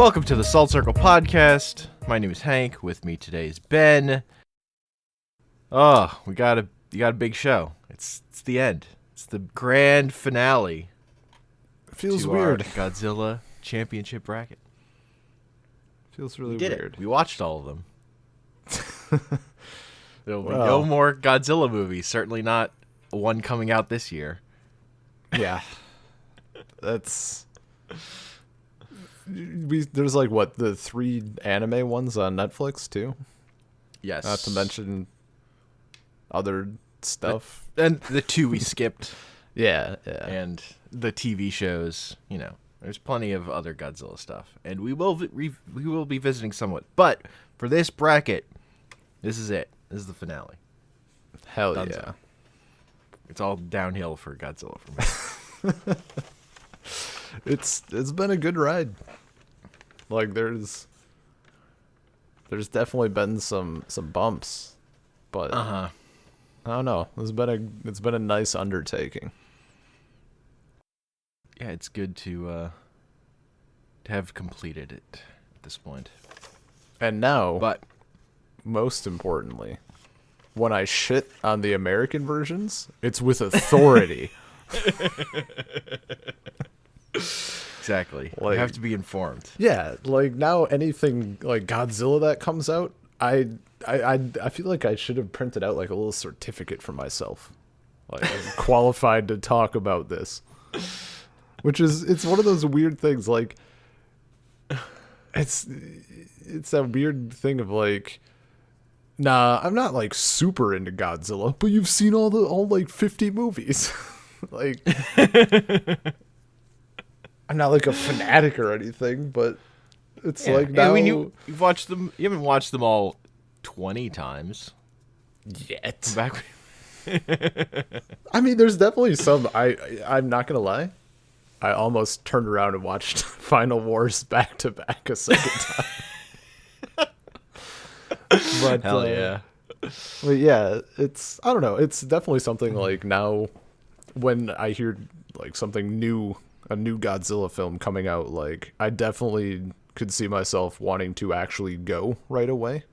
Welcome to the Salt Circle Podcast. My name is Hank. With me today is Ben. Oh, you got a big show. It's the end. It's the grand finale. It feels to weird. Our Godzilla Championship Bracket. Feels really We did weird. it. We watched all of them. There'll be no more Godzilla movies. Certainly not one coming out this year. Yeah. That's... There's like, what, the 3 anime ones on Netflix, too? Yes. Not to mention other stuff. And the 2 we skipped. Yeah. And the TV shows, there's plenty of other Godzilla stuff, and we will be visiting somewhat. But for this bracket, this is it. This is the finale. Hell Dunzo. Yeah. It's all downhill for Godzilla for me. It's been a good ride. Like there's definitely been some bumps, but I don't know. It's been a nice undertaking. Yeah, it's good to have completed it at this point. And now, But most importantly, when I shit on the American versions, it's with authority. exactly, Like, you have to be informed. Yeah, like now anything like Godzilla that comes out, I feel like I should have printed out like a little certificate for myself. Like I'm qualified to talk about this. It's one of those weird things, like it's that weird thing of like, nah, I'm not like super into Godzilla, but you've seen all like 50 movies. Like I'm not like a fanatic or anything, but it's like now. I mean, you've watched them. You haven't watched them all 20 times yet. back. I mean, there's definitely some. I'm not gonna lie. I almost turned around and watched Final Wars back to back a second time. But Hell yeah. But yeah, I don't know. It's definitely something like now when I hear like something new, a new Godzilla film coming out, like I definitely could see myself wanting to actually go right away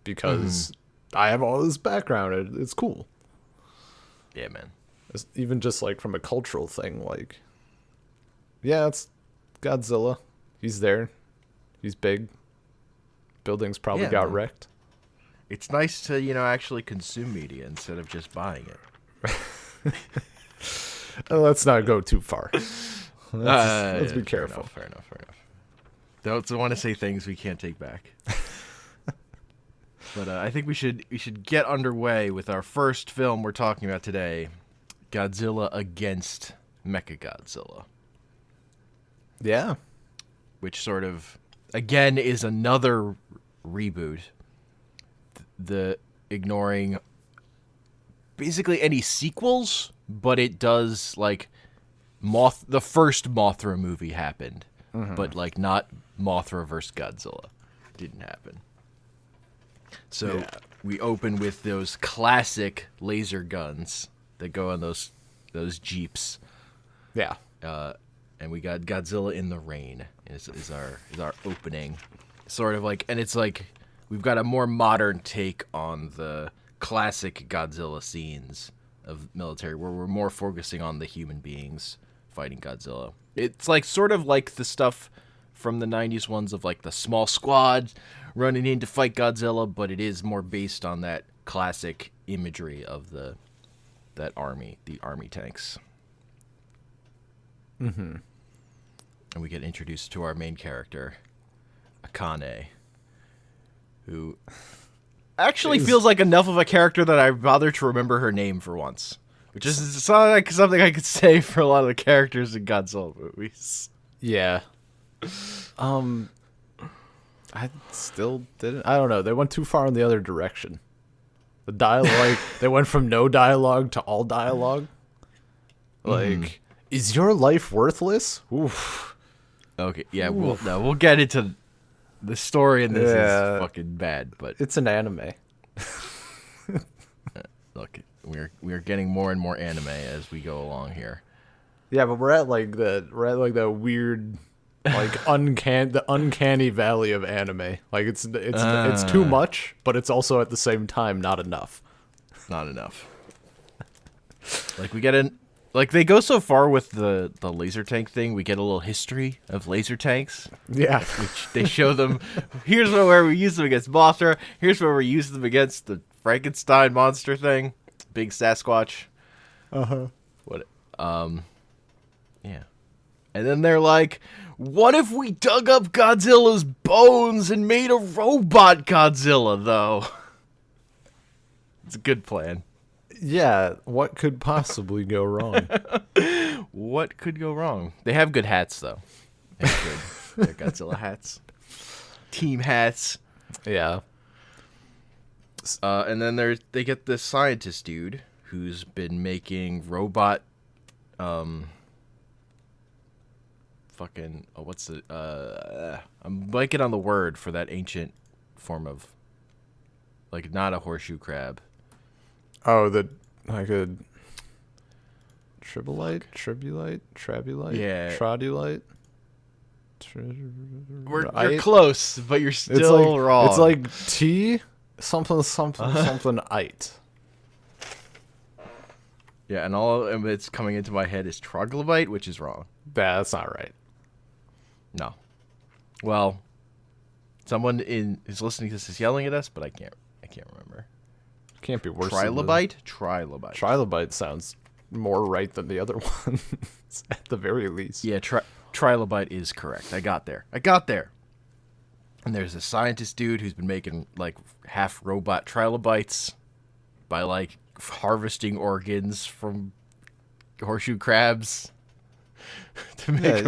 because I have all this background. It's cool. Yeah, man. It's even just like from a cultural thing, like, yeah, it's Godzilla. He's there. He's big. Buildings probably got wrecked. It's nice to, actually consume media instead of just buying it. Let's not go too far. Let's be careful. Fair enough. Don't want to say things we can't take back. But I think we should get underway with our first film we're talking about today, Godzilla Against Mechagodzilla. Yeah. Which sort of, again, is another reboot. The ignoring basically any sequels, but it does, like, the first Mothra movie happened, but, like, not Mothra vs. Godzilla. Didn't happen. So we open with those classic laser guns that go on those Jeeps. Yeah. And we got Godzilla in the Rain is our opening. Sort of like, and it's like we've got a more modern take on the classic Godzilla scenes of military where we're more focusing on the human beings fighting Godzilla. It's like sort of like the stuff from the 90s ones of like the small squad running in to fight Godzilla, but it is more based on that classic imagery of the army tanks. Mm-hmm. And we get introduced to our main character, Akane, who actually feels like enough of a character that I bother to remember her name for once. Which is not like something I could say for a lot of the characters in Godzilla movies. Yeah. I still didn't. I don't know. They went too far in the other direction. The dialogue, they went from no dialogue to all dialogue. Like, is your life worthless? Oof. Okay, yeah, we'll get into the story in this is fucking bad, but it's an anime. Look, we're getting more and more anime as we go along here. Yeah, but we're at like that weird Like the uncanny valley of anime. Like it's too much, but it's also at the same time not enough. Not enough. Like we get in, like they go so far with the laser tank thing. We get a little history of laser tanks. Yeah. Which they show them. Here's where we use them against Mothra. Here's where we use them against the Frankenstein monster thing, big Sasquatch. What? Yeah. And then they're like, "What if we dug up Godzilla's bones and made a robot Godzilla, though?" It's a good plan. Yeah, what could possibly go wrong? What could go wrong? They have good hats, though. They have good. They're Godzilla hats. Team hats. Yeah. And then they get this scientist dude who's been making robot what's it? I'm blanking on the word for that ancient form of, like, not a horseshoe crab. Oh, like a tribulite, Yeah. trodulite. You're close, but you're still wrong. It's like T something something ite. Yeah, and all of it's coming into my head is troglodyte, which is wrong. That's not right. No. Well, someone is listening to this is yelling at us, but I can't remember. Can't be worse. Trilobite? Trilobite sounds more right than the other ones, at the very least. Yeah, trilobite is correct. I got there. And there's a scientist dude who's been making, like, half robot trilobites by, like, harvesting organs from horseshoe crabs to make a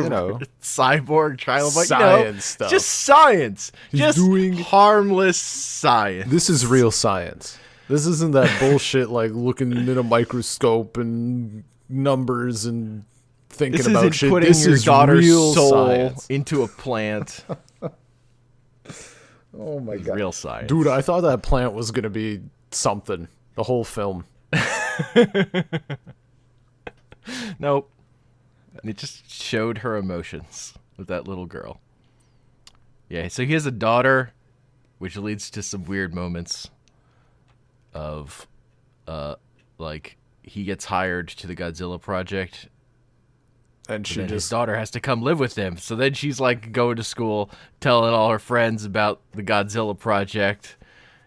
cyborg trilobite. Science stuff. Just science. He's just doing harmless science. This is real science. This isn't that bullshit like looking in a microscope and numbers and thinking about shit. Putting This your is daughter's real soul science. into a plant. Oh my god. Real science. Dude, I thought that plant was going to be something the whole film. Nope. And it just showed her emotions with that little girl. Yeah, so he has a daughter, which leads to some weird moments of, like, he gets hired to the Godzilla project, And his daughter has to come live with him. So then she's, like, going to school, telling all her friends about the Godzilla project.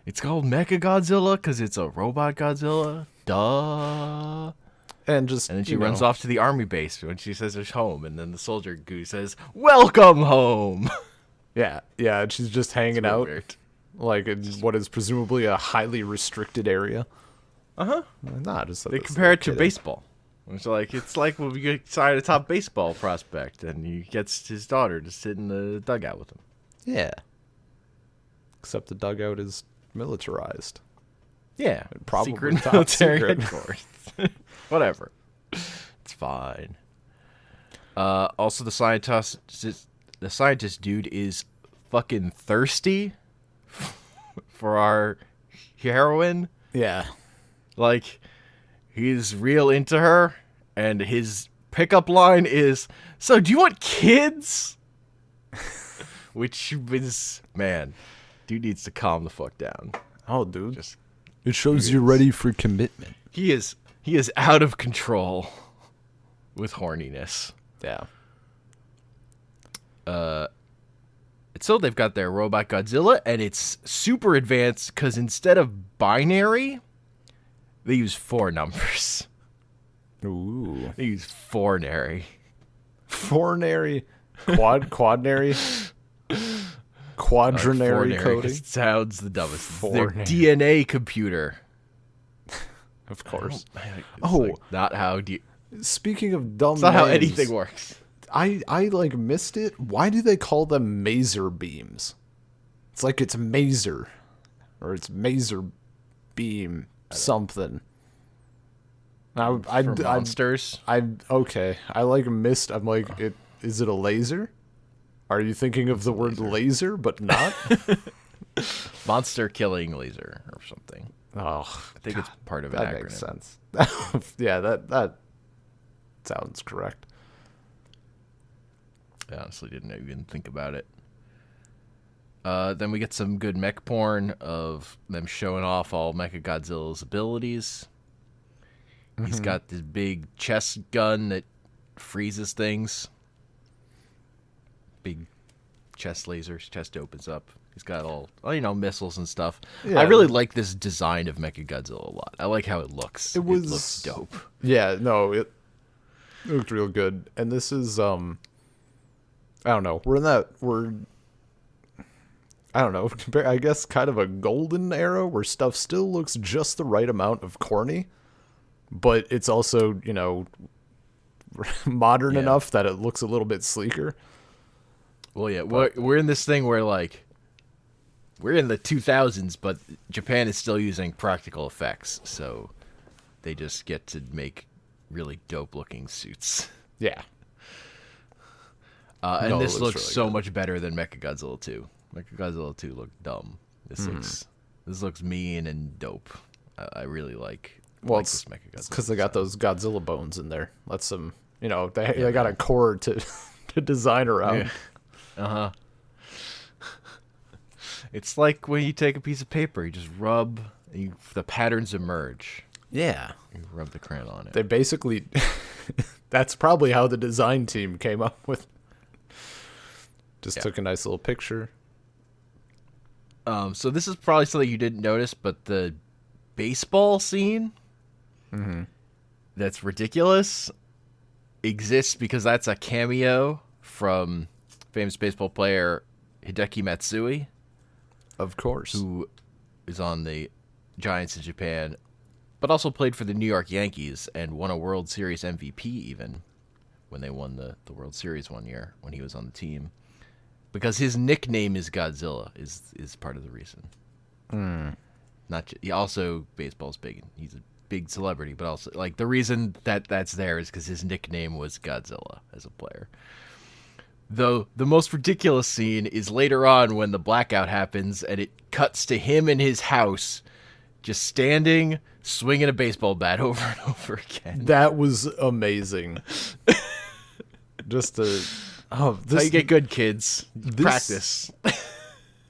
It's called Mechagodzilla because it's a robot Godzilla. Duh. And then she runs off to the army base when she says it's home. And then the soldier goo says, "Welcome home." Yeah, and she's just hanging out. Weird. Like in what is presumably a highly restricted area. Nah, just They compare it to baseball. It's like when we get signed a top baseball prospect, and he gets his daughter to sit in the dugout with him. Yeah. Except the dugout is militarized. Yeah, Probably secret top military secret. headquarters. Whatever, it's fine. Also, the scientist dude is fucking thirsty for our heroine. Yeah. Like, he's real into her, and his pickup line is, "So, do you want kids?" Which is, man, dude needs to calm the fuck down. Oh, dude. Just, It shows you're ready for commitment. he is out of control with horniness. Yeah. So they've got their robot Godzilla, and it's super advanced because instead of binary, they use 4 numbers. Ooh. They use fornary. Fornary. Quadnary. Quadrinary coding. It sounds the dumbest. It's their Fornary. DNA computer. Of course. It's like not how Speaking of dumb it's not how names, anything works. I like missed it. Why do they call them maser beams? It's like it's maser. Or it's maser beam something. For monsters. Okay. I like missed. I'm like, is it a laser? Are you thinking of the word laser, but not? Monster killing laser or something. Oh, I think it's part of an that acronym. makes sense. Yeah, that sounds correct. I honestly didn't even think about it. Then we get some good mech porn of them showing off all Mechagodzilla's abilities. He's got this big chest gun that freezes things. Big chest lasers. Chest opens up. He's got all, missiles and stuff. Yeah. I really like this design of Mechagodzilla a lot. I like how it looks. It looks dope. Yeah, no, it looked real good. And this is, I don't know. I don't know, I guess kind of a golden era where stuff still looks just the right amount of corny, but it's also, modern enough that it looks a little bit sleeker. Well, yeah, we're in this thing where, like, we're in the 2000s, but Japan is still using practical effects, so they just get to make really dope-looking suits. Yeah. And this looks really so much better than Mechagodzilla 2. Mechagodzilla 2 looked dumb. This looks mean and dope. I really like this Mechagodzilla. Because they got those Godzilla bones in there. That's some, they got a core to design around. Yeah. It's like when you take a piece of paper, you just rub, the patterns emerge. Yeah. You rub the crayon on it. They basically, that's probably how the design team came up with. Just took a nice little picture. So this is probably something you didn't notice, but the baseball scene that's ridiculous exists because that's a cameo from famous baseball player Hideki Matsui. Of course. Who is on the Giants in Japan, but also played for the New York Yankees and won a World Series MVP even when they won the World Series one year when he was on the team. Because his nickname is Godzilla is part of the reason. He also, baseball's big. He's a big celebrity, but also, like, the reason that's there is because his nickname was Godzilla as a player. Though the most ridiculous scene is later on when the blackout happens and it cuts to him in his house, just standing, swinging a baseball bat over and over again. That was amazing. Just this how you get good, kids. Practice.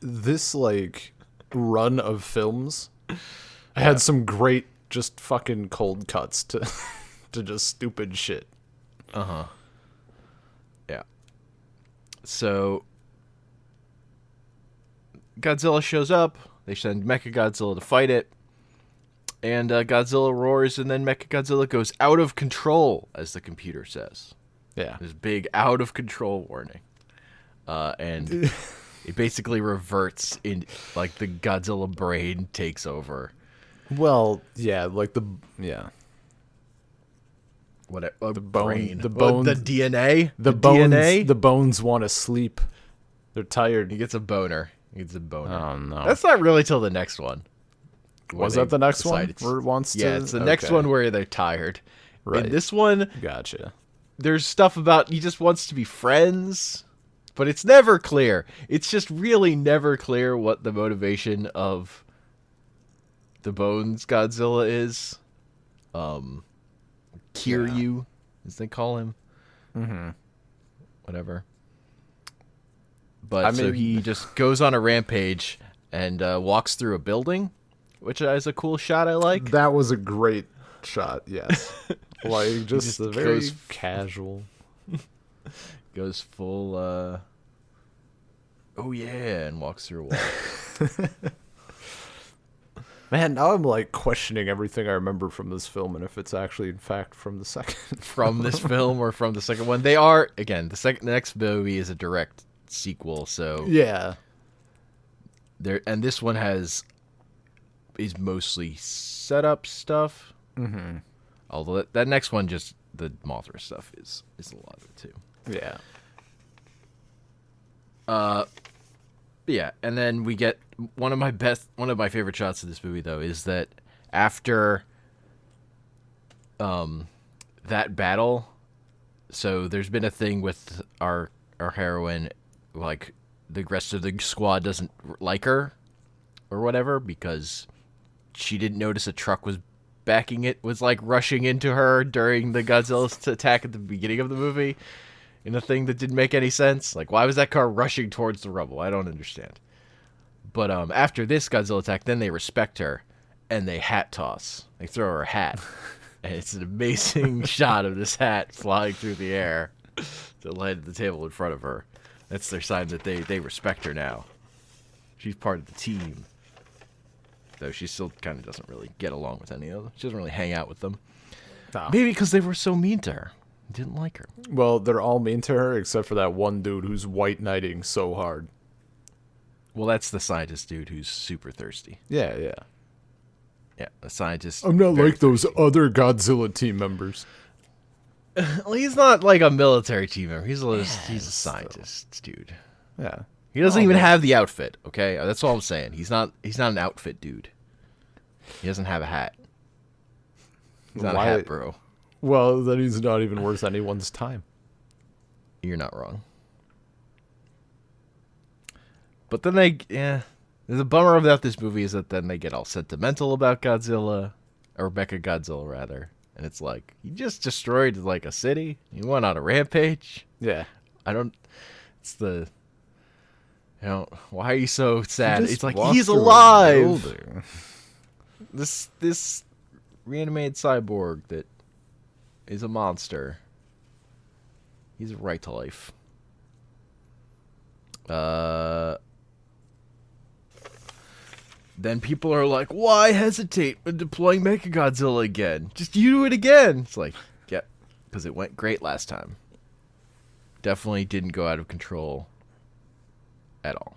This, like, run of films had some great, just fucking cold cuts to just stupid shit. Uh-huh. Yeah. So, Godzilla shows up. They send Mechagodzilla to fight it. And Godzilla roars, and then Mechagodzilla goes out of control, as the computer says. Yeah. This big out of control warning. And it basically reverts in, like, the Godzilla brain takes over. Well, yeah, like the What the brain. The bone, the DNA? The bones, DNA? The bones want to sleep. They're tired. He gets a boner. Oh, no. That's not really till the next one. Was that the next one? Where it wants to? Yeah, it's the next one where they're tired. Right. In this one, gotcha. There's stuff about he just wants to be friends, but it's never clear. It's just really never clear what the motivation of the Bones Godzilla is. Kiryu, as they call him. Mm-hmm. Whatever. But so he just goes on a rampage and walks through a building, which is a cool shot I like. That was a great shot, yes. Like, just very casual. Goes full, oh yeah, and walks through a wall. Man, now I'm, like, questioning everything I remember from this film and if it's actually, in fact, from the second. From this film or from the second one. They are, again, the next movie is a direct sequel, so. Yeah. And this one is mostly setup stuff. Mm-hmm. Although that next one, just the Mothra stuff is a lot of it too. Yeah. Yeah, and then we get one of my favorite shots of this movie though is that after that battle, so there's been a thing with our heroine, like the rest of the squad doesn't like her or whatever because she didn't notice a truck was rushing into her during the Godzilla's attack at the beginning of the movie. in a thing that didn't make any sense. Like, why was that car rushing towards the rubble? I don't understand. But after this Godzilla attack, then they respect her, and they hat toss. They throw her a hat. And it's an amazing shot of this hat flying through the air to land at the table in front of her. That's their sign that they respect her now. She's part of the team. Though she still kind of doesn't really get along with any of them. She doesn't really hang out with them. No. Maybe because they were so mean to her. Didn't like her. Well, they're all mean to her except for that one dude who's white knighting so hard. Well, that's the scientist dude who's super thirsty. Yeah, yeah. Yeah, the scientist. I'm not like those other Godzilla team members. Well, he's not like a military team member. He's a scientist, dude. Yeah. He doesn't even have the outfit, okay? That's all I'm saying. He's not an outfit dude. He doesn't have a hat. He's not a hat bro. Well, then he's not even worth anyone's time. You're not wrong. But then the bummer about this movie is that then they get all sentimental about Godzilla, or Mechagodzilla rather, and it's like, you just destroyed like a city. You went on a rampage. Yeah. Why are you so sad? It's like, he's alive. This reanimated cyborg that is a monster. He's right to life. Then people are like, why hesitate when deploying Mechagodzilla again? Just you do it again. It's like, yeah, because it went great last time. Definitely didn't go out of control at all.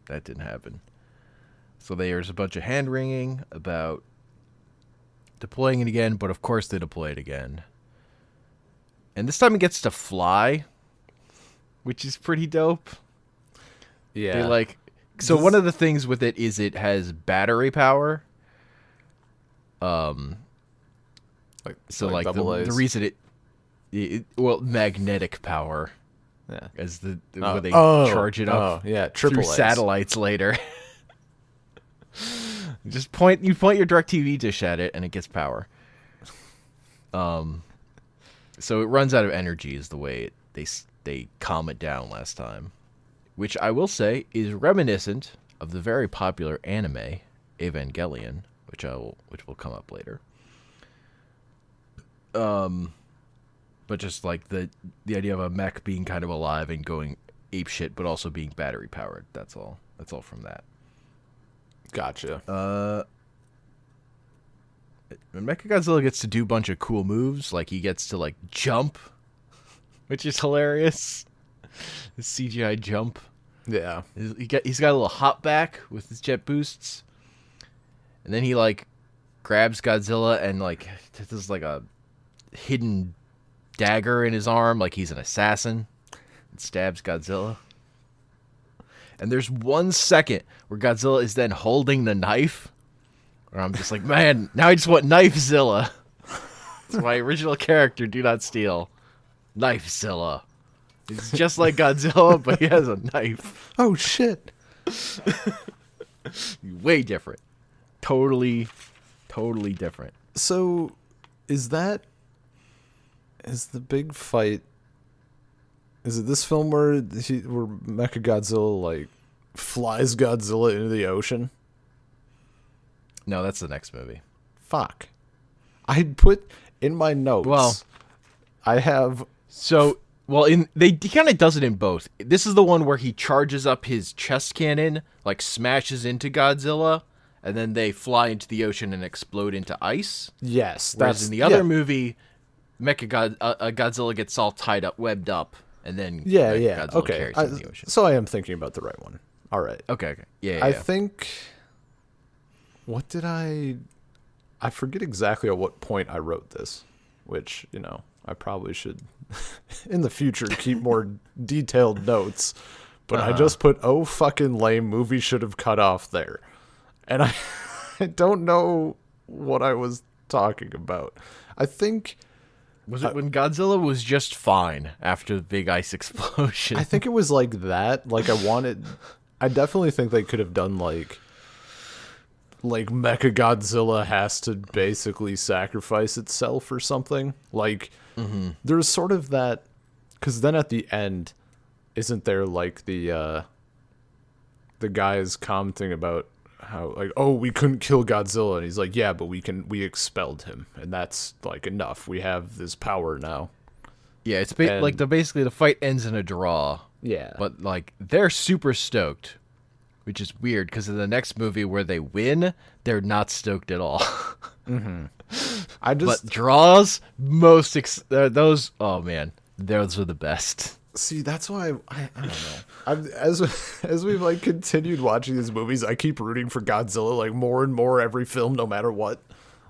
That didn't happen. So there's a bunch of hand-wringing about deploying it again, but of course they deploy it again. And this time it gets to fly, which is pretty dope. Yeah. So one of the things with it is it has battery power. The reason magnetic power. Yeah. As when they charge it up through satellites later. You point your DirecTV dish at it and it gets power. So it runs out of energy is the way they calm it down last time. Which I will say is reminiscent of the very popular anime Evangelion, which will come up later. But just like the idea of a mech being kind of alive and going apeshit, but also being battery powered. That's all. That's all from that. Gotcha. Mechagodzilla gets to do a bunch of cool moves, like he gets to jump, which is hilarious. The CGI jump. Yeah. He's got a little hop back with his jet boosts. And then he grabs Godzilla and does a hidden dagger in his arm, like he's an assassin, and stabs Godzilla. And there's 1 second where Godzilla is then holding the knife. Where I'm just like, man, now I just want Knifezilla. It's my original character, Do Not Steal. Knifezilla. He's just like Godzilla, but he has a knife. Oh, shit. Way different. Totally different. So, is the big fight... Is it this film where Mechagodzilla, flies Godzilla into the ocean? No, that's the next movie. Fuck. I put in my notes... Well, I have... So... Well, he kind of does it in both. This is the one where he charges up his chest cannon, smashes into Godzilla, and then they fly into the ocean and explode into ice. Yes, whereas in the other movie, Godzilla gets all tied up, webbed up, and then Godzilla carries him in the ocean. So I am thinking about the right one. All right. Okay. Yeah. I think. What did I forget exactly at what point I wrote this, which I probably should. In the future, keep more detailed notes, but I just put, oh, fucking lame, movie should have cut off there. And I don't know what I was talking about. I think... Was it when Godzilla was just fine after the big ice explosion? I think it was like that. I definitely think they could have done Mechagodzilla has to basically sacrifice itself or something. There's sort of that Because then at the end, isn't there like the guys commenting about how like, oh, we couldn't kill Godzilla, and he's like, yeah, but we expelled him, and that's like enough. We have this power now. Yeah, it's like basically the fight ends in a draw. Yeah, But like they're super stoked, which is weird because in the next movie where they win, they're not stoked at all. But draws those. Oh man, those are the best. see. That's why I don't know. As we've like continued watching these movies, I keep rooting for Godzilla like more and more every film, no matter what.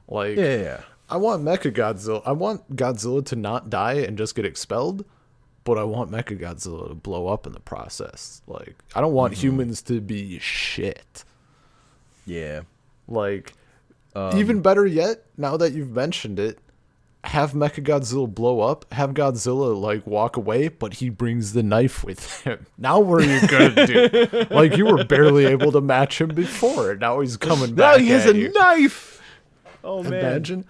Like, Yeah. I want Mechagodzilla. I want Godzilla to not die and just get expelled, but I want Mechagodzilla to blow up in the process. Like, I don't want humans to be shit. Yeah. Like, even better yet, now that you've mentioned it, have Mechagodzilla blow up, have Godzilla, like, walk away, but he brings the knife with him. Now what are you gonna do? Like, you were barely able to match him before, now he's coming back Now he has at a you. knife! Oh, man. Imagine...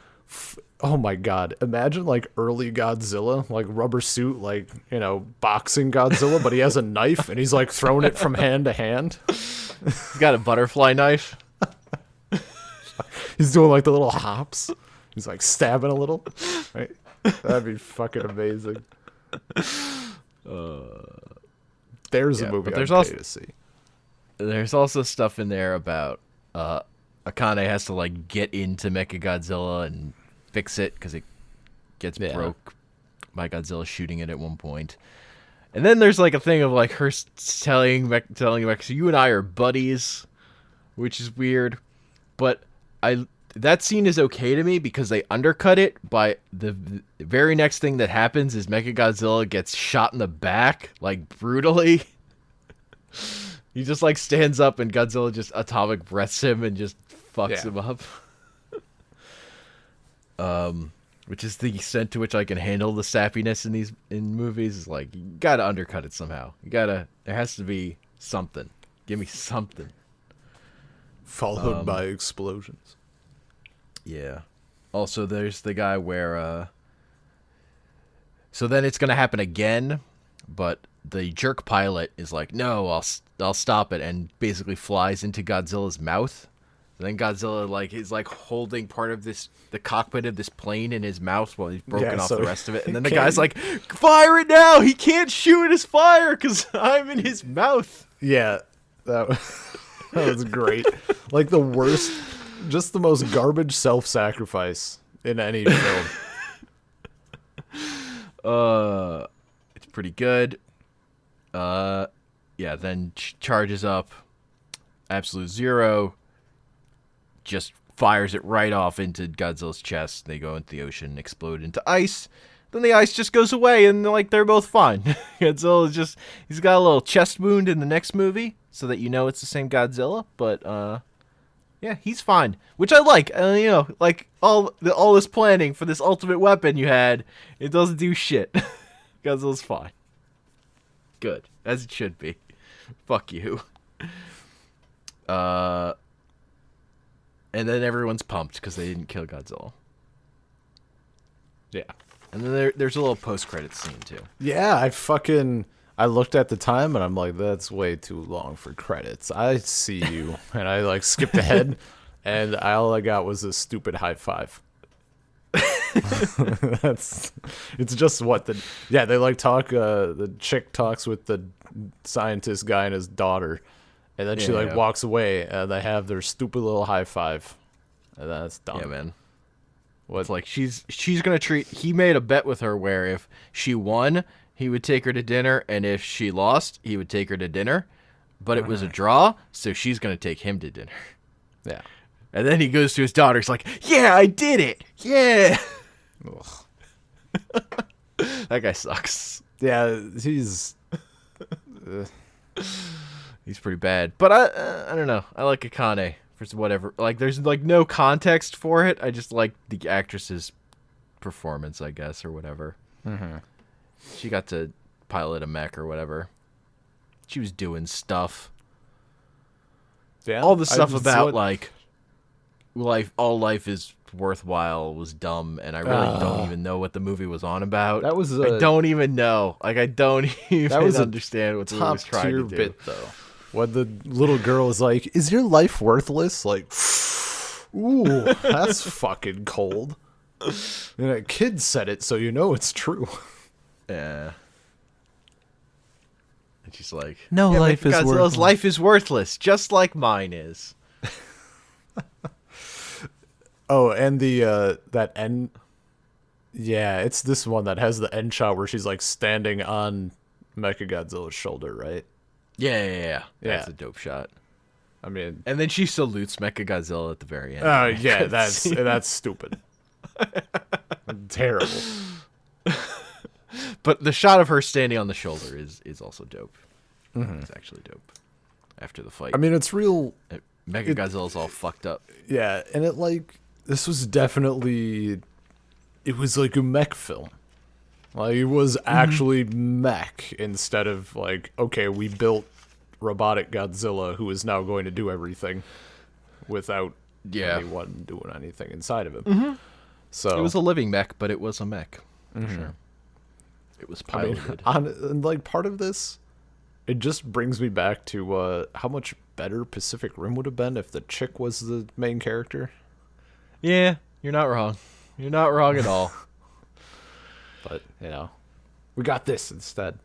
Oh my god. Imagine like early Godzilla, like rubber suit, like, you know, boxing Godzilla, but he has a knife and he's like throwing it from hand to hand. He's got a butterfly knife. He's doing like the little hops. He's like stabbing a little. Right? That'd be fucking amazing. There's a movie I'd pay to see. There's also stuff in there about Akane has to like get into Mechagodzilla and fix it because it gets broke by Godzilla shooting it at one point. And then there's like a thing of like her telling Mech, so you and I are buddies, which is weird. But that scene is okay to me because they undercut it by the very next thing that happens is Mechagodzilla gets shot in the back, like brutally. He just like stands up and Godzilla just atomic breaths him and just fucks him up. Which is the extent to which I can handle the sappiness in movies. Is like, you gotta undercut it somehow. There has to be something. Give me something. Followed by explosions. Yeah. Also, there's the guy where, so then it's gonna happen again, but the jerk pilot is like, no, I'll stop it, and basically flies into Godzilla's mouth. And then Godzilla like is like holding part of the cockpit of this plane in his mouth while he's broken off the rest of it. And then the guy's like, fire it now! He can't shoot his fire because I'm in his mouth. Yeah, that was great. Like the worst, just the most garbage self-sacrifice in any film. It's pretty good. Yeah, then charges up. Absolute Zero. Just fires it right off into Godzilla's chest. They go into the ocean and explode into ice. Then the ice just goes away and like they're both fine. Godzilla's he's got a little chest wound in the next movie so that you know it's the same Godzilla, but yeah, he's fine, which I like. You know, like all this planning for this ultimate weapon you had, it doesn't do shit. Godzilla's fine. Good, as it should be. Fuck you. And then everyone's pumped because they didn't kill Godzilla. Yeah. And then there's a little post-credit scene, too. Yeah, I looked at the time and I'm like, that's way too long for credits. I see you. And I like skipped ahead and all I got was a stupid high five. It's just what they like talk, the chick talks with the scientist guy and his daughter. And then she walks away, and they have their stupid little high five, and that's dumb. Yeah, man. What? It's like she's gonna treat. He made a bet with her where if she won, he would take her to dinner, and if she lost, he would take her to dinner. But it was a draw, so she's gonna take him to dinner. Yeah. And then he goes to his daughter. He's like, "Yeah, I did it. Yeah." That guy sucks. Yeah, he's. He's pretty bad, but I don't know. I like Akane for whatever. Like, there's like no context for it. I just like the actress's performance, I guess, or whatever. Mm-hmm. She got to pilot a mech or whatever. She was doing stuff. Yeah, all the stuff about like all life is worthwhile was dumb, and I really don't even know what the movie was on about. That was I don't even know. Like, I don't even understand what the movie was trying to do. Bit though. When the little girl is like, "Is your life worthless?" Like, ooh, that's fucking cold. And a kid said it, so you know it's true. Yeah. And she's like, "No, life is worthless. Life is worthless, just like mine is." Oh, and the that end. Yeah, it's this one that has the end shot where she's like standing on Mechagodzilla's shoulder, right? Yeah. That's a dope shot. I mean, and then she salutes Mechagodzilla at the very end. Oh yeah, that's stupid. Terrible. But the shot of her standing on the shoulder is also dope. Mm-hmm. It's actually dope. After the fight, I mean, it's real. Mechagodzilla's all fucked up. Yeah, and this was definitely, it was like a mech film. Like, it was actually mech instead of like, okay, we built robotic Godzilla who is now going to do everything without anyone doing anything inside of him. Mm-hmm. So it was a living mech, but it was a mech for sure. It was piloted. And like part of this, it just brings me back to how much better Pacific Rim would have been if the chick was the main character. Yeah, you're not wrong. You're not wrong at all. But, we got this instead.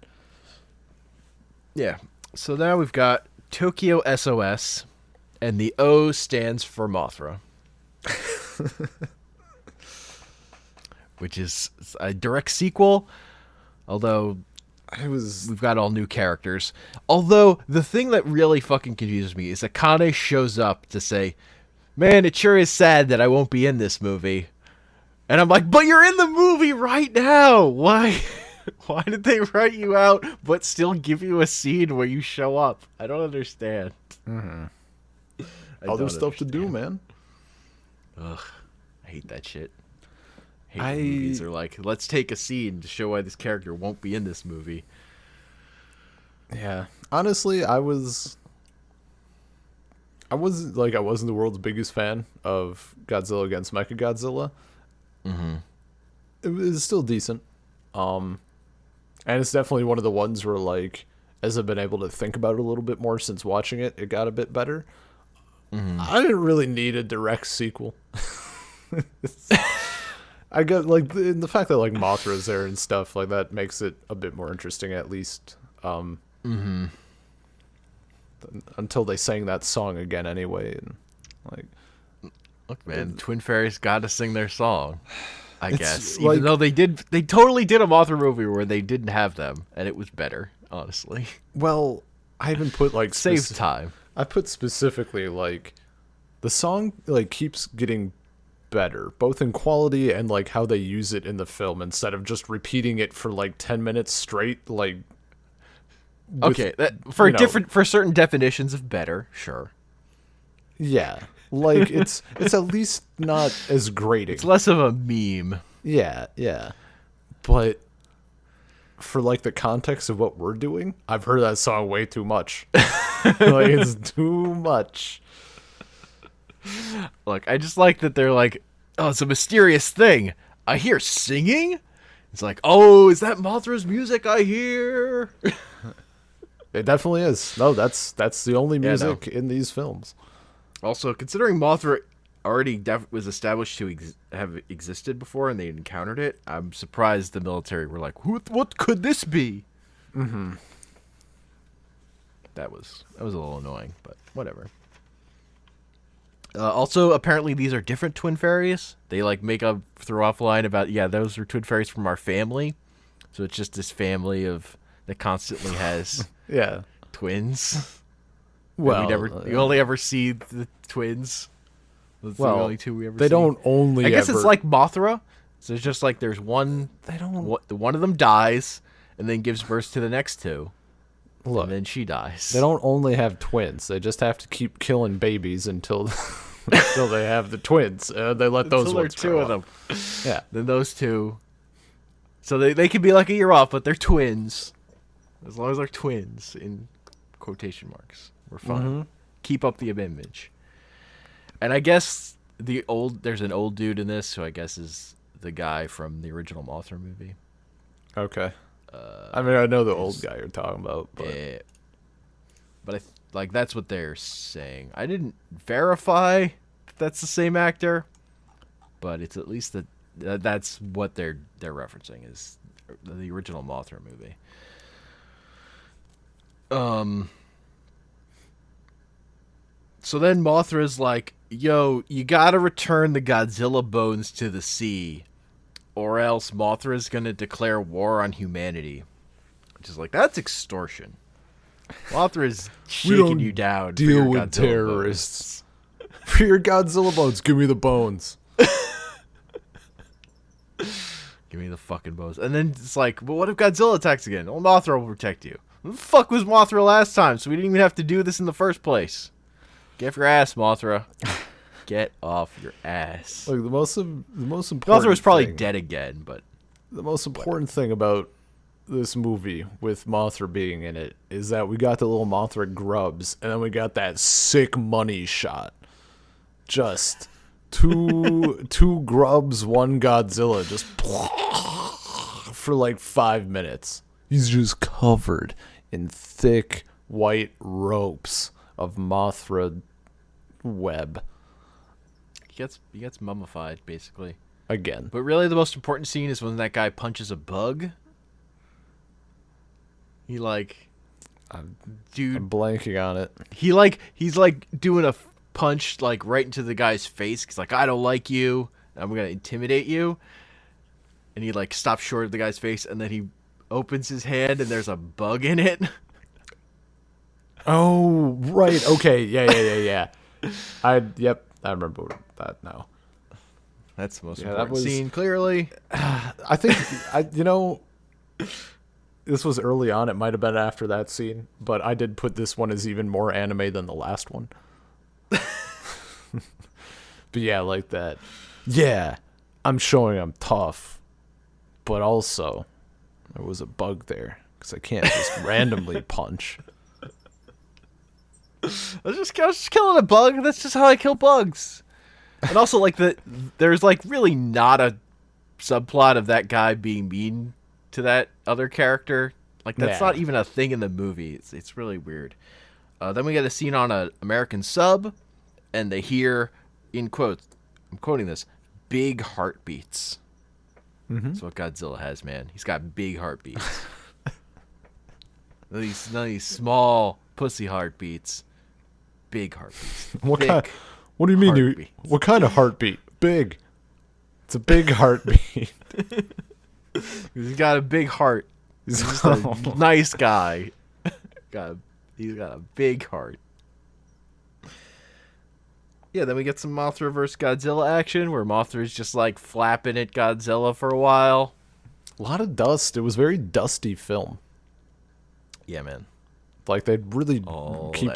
Yeah. So now we've got Tokyo S.O.S, and the O stands for Mothra. Which is a direct sequel, although we've got all new characters. Although, the thing that really fucking confuses me is Akane shows up to say, "Man, it sure is sad that I won't be in this movie." And I'm like, but you're in the movie right now! Why did they write you out but still give you a scene where you show up? I don't understand. Mm-hmm. Other stuff to do, man. Ugh. I hate that shit. I hate movies are like, let's take a scene to show why this character won't be in this movie. Yeah. Honestly, I wasn't the world's biggest fan of Godzilla Against Mechagodzilla. Mm-hmm. It was still decent. And it's definitely one of the ones where, like, as I've been able to think about it a little bit more since watching it, it got a bit better. Mm-hmm. I didn't really need a direct sequel. I got, like, the fact that, like, Mothra's there and stuff, like, that makes it a bit more interesting, at least. Mm-hmm. Until they sang that song again anyway, and, like... Look, man, Twin Fairies got to sing their song, I guess. Like, even though they totally did a Mothra movie where they didn't have them, and it was better, honestly. Well, I even put, like... Save time. I put specifically, like, the song, like, keeps getting better, both in quality and, like, how they use it in the film, instead of just repeating it for, like, 10 minutes straight, like... Okay, for certain definitions of better, sure. Yeah. Like, it's at least not as grating. It's less of a meme. Yeah. But for, like, the context of what we're doing, I've heard that song way too much. Like, it's too much. Look, I just like that they're like, oh, it's a mysterious thing. I hear singing? It's like, oh, is that Mothra's music I hear? It definitely is. No, that's the only music in these films. Also, considering Mothra already was established to have existed before and they encountered it, I'm surprised the military were like, what could this be? Mm-hmm. That was a little annoying, but whatever. Also, apparently these are different twin fairies. They like make a throw-off line about, those are twin fairies from our family. So it's just this family that constantly has twins. Well, you only ever see the twins. Those are the only two we ever see. They don't only. I guess it's like Mothra. So it's just like there's one. One of them dies and then gives birth to the next two. Look, and then she dies. They don't only have twins. They just have to keep killing babies until they have the twins. They let those ones two of them. Yeah. Then those two. So they could be like a year off, but they're twins. As long as they're twins in quotation marks. We're fine. Mm-hmm. Keep up the image. And I guess There's an old dude in this who I guess is the guy from the original Mothra movie. Okay. I mean, I know the old guy you're talking about, but Like that's what they're saying. I didn't verify that that's the same actor, but it's at least that's what they're referencing is the original Mothra movie. So then Mothra's like, "Yo, you gotta return the Godzilla bones to the sea, or else Mothra's gonna declare war on humanity." Which is like, that's extortion. Mothra is shaking you down. Deal for your with Godzilla terrorists. For your Godzilla bones, give me the bones. Give me the fucking bones. And then it's like, but what if Godzilla attacks again? Well, Mothra will protect you. Who the fuck was Mothra last time? So we didn't even have to do this in the first place. Get off your ass, Mothra. Get off your ass. Like the most important. Mothra was probably thing, dead again, but the most important thing about this movie with Mothra being in it is that we got the little Mothra grubs, and then we got that sick money shot. Just two grubs, one Godzilla, just for like 5 minutes. He's just covered in thick white ropes of Mothra web. he gets mummified basically. Again. But really, the most important scene is when that guy punches a bug. He dude, I'm blanking on it. he's doing a punch right into the guy's face. He's like, I don't like you. I'm gonna intimidate you. And he stops short of the guy's face, and then he opens his hand, and there's a bug in it. Oh, right. Okay. Yeah. I remember that now. That's the most important scene, clearly. I think this was early on. It might have been after that scene, but I did put this one as even more anime than the last one. But yeah, like that. Yeah, I'm showing I'm tough, but also there was a bug there because I can't just randomly punch. I was just killing a bug. That's just how I kill bugs. And also, there's really not a subplot of that guy being mean to that other character. That's not even a thing in the movie. It's really weird. Then we get a scene on an American sub, and they hear, in quotes, I'm quoting this, big heartbeats. Mm-hmm. That's what Godzilla has, man. He's got big heartbeats. none of these small pussy heartbeats. Big heartbeats. What do you mean? What kind of heartbeat? Big. It's a big heartbeat. He's got a big heart. He's just a nice guy. He's got a big heart. Yeah, then we get some Mothra vs. Godzilla action where Mothra's just flapping at Godzilla for a while. A lot of dust. It was very dusty film. Yeah, man. They really keep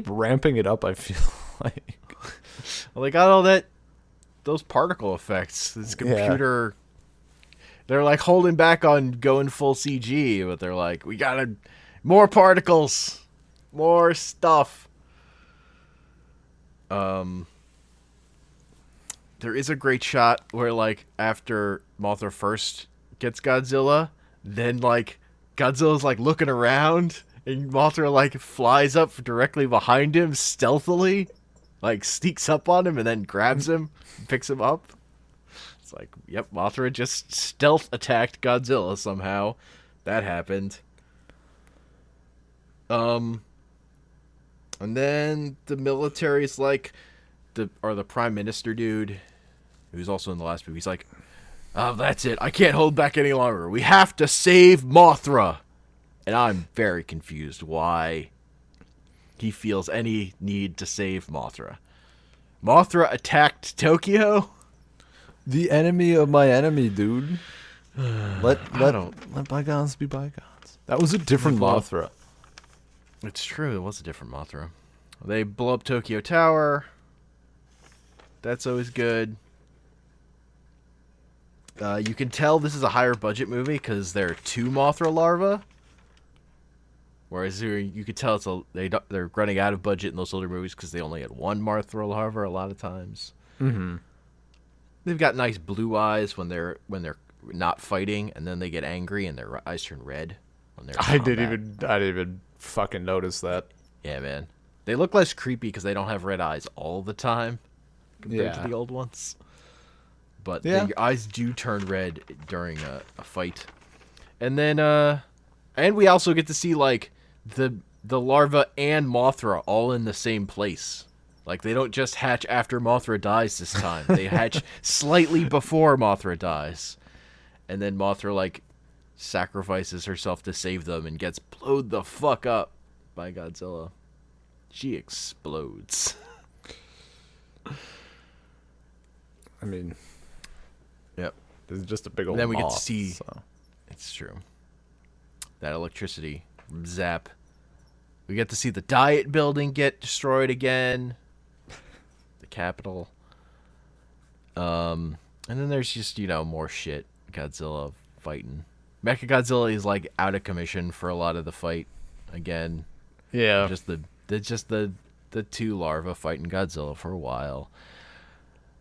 ramping it up, I feel like. Well, they got all those particle effects. This computer, they're holding back on going full CG, but they're we gotta more particles, more stuff. There is a great shot where after Mothra first gets Godzilla, then Godzilla's looking around, and Mothra flies up directly behind him stealthily. Sneaks up on him and then grabs him and picks him up. It's yep, Mothra just stealth attacked Godzilla somehow. That happened. And then the military's the Prime Minister dude, who's also in the last movie, he's oh, that's it. I can't hold back any longer. We have to save Mothra. And I'm very confused why he feels any need to save Mothra. Mothra attacked Tokyo? The enemy of my enemy, dude. Let bygones be bygones. That was a different Mothra. It's true. It was a different Mothra. They blow up Tokyo Tower. That's always good. You can tell this is a higher budget movie because there are 2 Mothra larvae. Whereas you could tell they're running out of budget in those older movies because they only had 1 Mothra larva a lot of times. Mm-hmm. They've got nice blue eyes when they're not fighting, and then they get angry and their eyes turn red when they're in combat. I didn't even fucking notice that. Yeah, man. They look less creepy because they don't have red eyes all the time compared to the old ones. But Yeah. their eyes do turn red during a fight. And then, and we also get to see, like, the larva and Mothra all in the same place. Like, they don't just hatch after Mothra dies this time. They hatch slightly before Mothra dies. And then Mothra, like, sacrifices herself to save them and gets blowed the fuck up by Godzilla. She explodes. I mean, Yep. it's just a big old And then we get moth, to see... so. It's true. That electricity. Zap. We get to see the Diet Building get destroyed again. The Capitol. And then there's just, more shit. Godzilla fighting. Mechagodzilla is, like, out of commission for a lot of the fight. Again. Yeah. Just the two larvae fighting Godzilla for a while.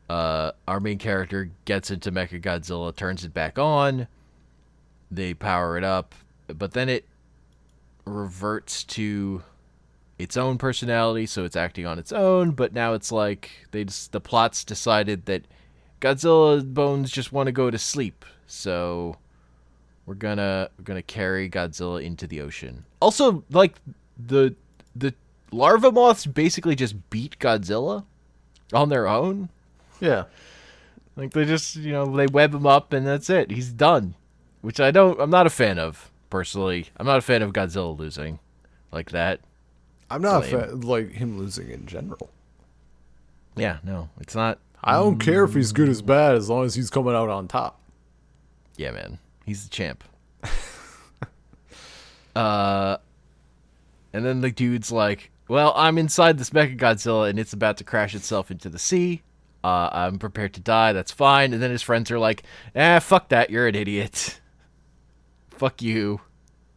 Our main character gets into Mechagodzilla, turns it back on. They power it up, but then it reverts to its own personality, so it's acting on its own. But now it's like the plot's decided that Godzilla bones just want to go to sleep, so we're gonna carry Godzilla into the ocean. Also, like the larva moths basically just beat Godzilla on their own. Yeah. Like they just they web him up and that's it. He's done. Which I'm not a fan of, personally. I'm not a fan of Godzilla losing like that. I'm not a fan, like him losing in general. Yeah, no, it's not. I don't care if he's good as bad as long as he's coming out on top. Yeah, man. He's the champ. And then the dude's like, well, I'm inside this Mechagodzilla and it's about to crash itself into the sea. I'm prepared to die. That's fine. And then his friends are like, fuck that. You're an idiot. Fuck you.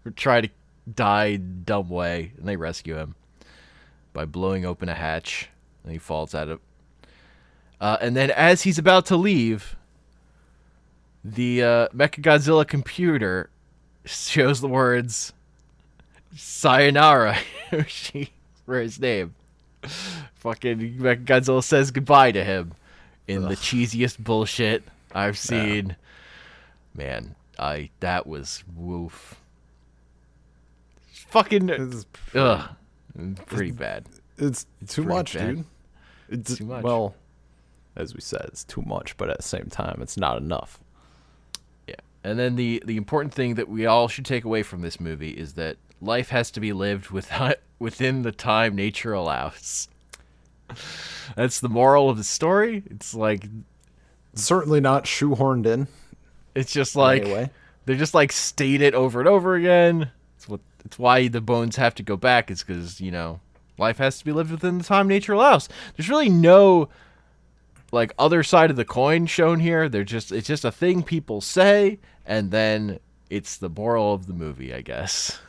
Or try to die dumb way. And they rescue him by blowing open a hatch. And he falls out of... and then as he's about to leave, the Mechagodzilla computer shows the words Sayonara for his name. Fucking Mechagodzilla says goodbye to him in the cheesiest bullshit I've seen. Man, that was woof. Fucking pretty bad. It's too much, bad. dude. It's too much. Well, as we said, it's too much, but at the same time, it's not enough. Yeah. And then the important thing that we all should take away from this movie is that life has to be lived within the time nature allows. That's the moral of the story. It's like certainly not shoehorned in. It's just like they're just like state it over and over again. It's why the bones have to go back. Is because life has to be lived within the time nature allows. There's really no like other side of the coin shown here. It's just a thing people say, and then it's the moral of the movie, I guess.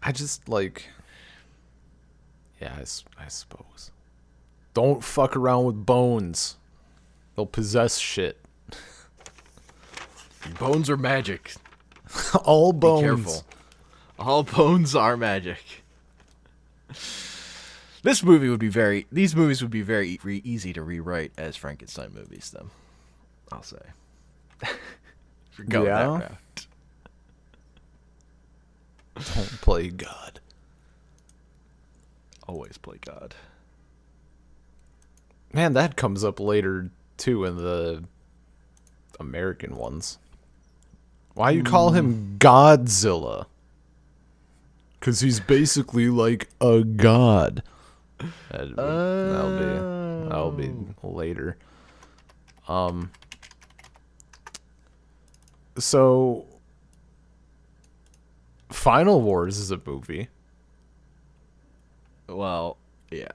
I just like, yeah, I suppose. Don't fuck around with bones. They'll possess shit. Bones are magic. All bones. Be careful. All bones are magic. These movies would be very easy to rewrite as Frankenstein movies, though. I'll say. For going that route. Don't play God. Always play God. Man, that comes up later, too, in the American ones. Why you call him Godzilla? Because he's basically like a god. That'll be later. So Final Wars is a movie. Well, yeah.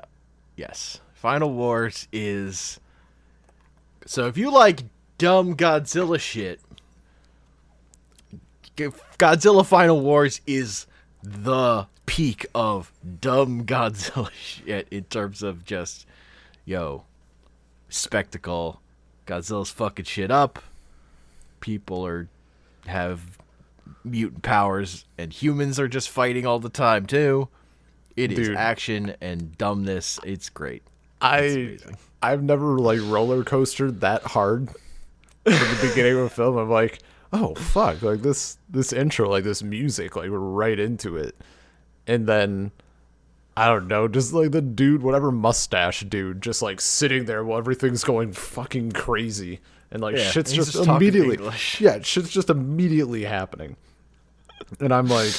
Yes. Final Wars is... So if you like dumb Godzilla shit, Godzilla Final Wars is the peak of dumb Godzilla shit in terms of just, spectacle. Godzilla's fucking shit up. People have mutant powers, and humans are just fighting all the time too. It is Dude. action and dumbness. It's great. It's amazing. I've never like roller coastered that hard in the beginning of a film. I'm like, oh fuck, like this intro, like this music, like we're right into it. And then I don't know, just like the dude, whatever mustache dude, just like sitting there while everything's going fucking crazy. And like shit's he's just talking immediately English. yeah, shit's just immediately happening. And I'm like,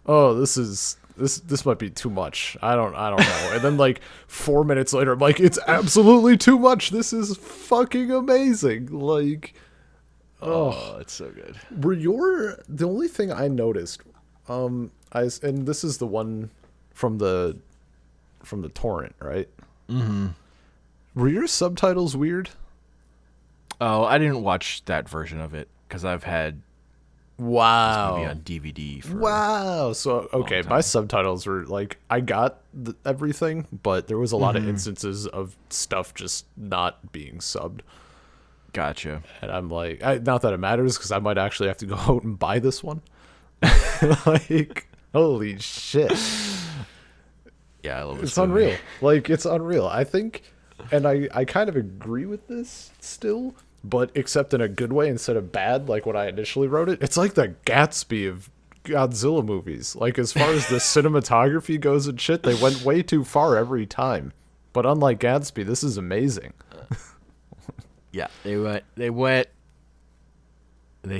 oh, this might be too much. I don't know. And then like 4 minutes later, I'm like, it's absolutely too much. This is fucking amazing. Like, Oh, it's so good. the only thing I noticed, and this is the one from the torrent, right? Mm-hmm. Were your subtitles weird? Oh, I didn't watch that version of it because I've had Wow. this movie on DVD for Wow. So, okay, my subtitles were like, I got everything, but there was a lot of instances of stuff just not being subbed. Gotcha. And I'm like, not that it matters because I might actually have to go out and buy this one. Like, holy shit. Yeah, I love this It's movie. unreal. Like, it's unreal. I think, and I kind of agree with this still, but except in a good way instead of bad, like when I initially wrote it. It's like the Gatsby of Godzilla movies. Like, as far as the cinematography goes and shit, they went way too far every time. But unlike Gatsby, this is amazing. Yeah, they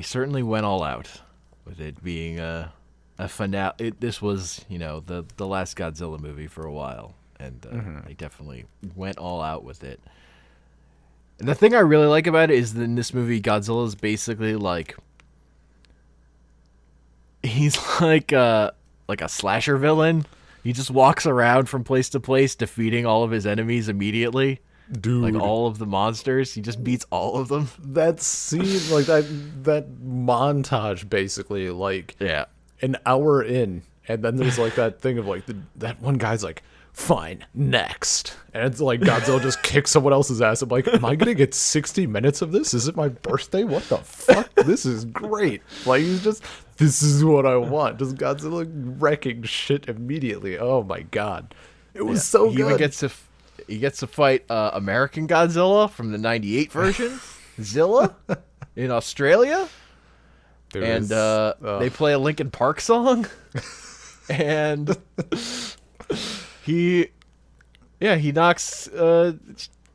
certainly went all out with it being a finale. This was, the last Godzilla movie for a while, and they definitely went all out with it. And the thing I really like about it is that in this movie, Godzilla is basically like, he's like a slasher villain. He just walks around from place to place, defeating all of his enemies immediately. Dude. Like all of the monsters, he just beats all of them. That scene, like that montage, basically, like Yeah. an hour in, and then there's like that thing of like that one guy's like, fine, next, and it's like Godzilla just kicks someone else's ass. I'm like, am I gonna get 60 minutes of this? Is it my birthday? What the fuck? This is great. Like, this is what I want. Just Godzilla wrecking shit immediately. Oh my god, it was so He good. even gets to fight American Godzilla from the '98 version, Zilla, in Australia. There They play a Linkin Park song, and he knocks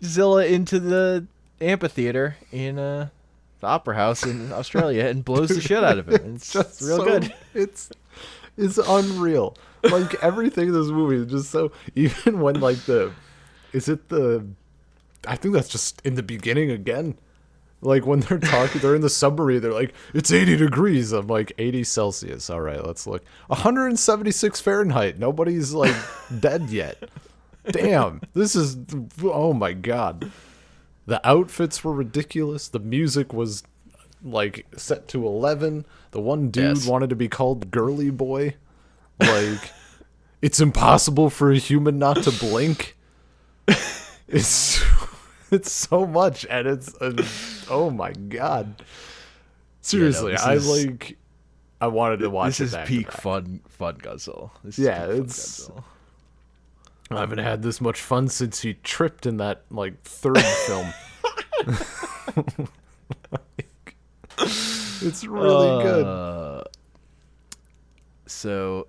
Zilla into the amphitheater in the Opera House in Australia and blows the shit out of him. It's just real good. It's unreal. Like, everything in this movie is just so. Even when like I think that's just in the beginning again. Like, when they're talking, they're in the submarine, they're like, it's 80 degrees. I'm like, 80 Celsius. All right, let's look. 176 Fahrenheit. Nobody's, like, dead yet. Damn. This is, oh my God. The outfits were ridiculous. The music was, like, set to 11. The one dude wanted to be called Girly Boy. Like, it's impossible for a human not to blink. It's so much, and oh my god. Seriously, I wanted to watch this it. This is peak fun Godzilla. Godzilla. I haven't had this much fun since he tripped in that like third film. It's really good. So,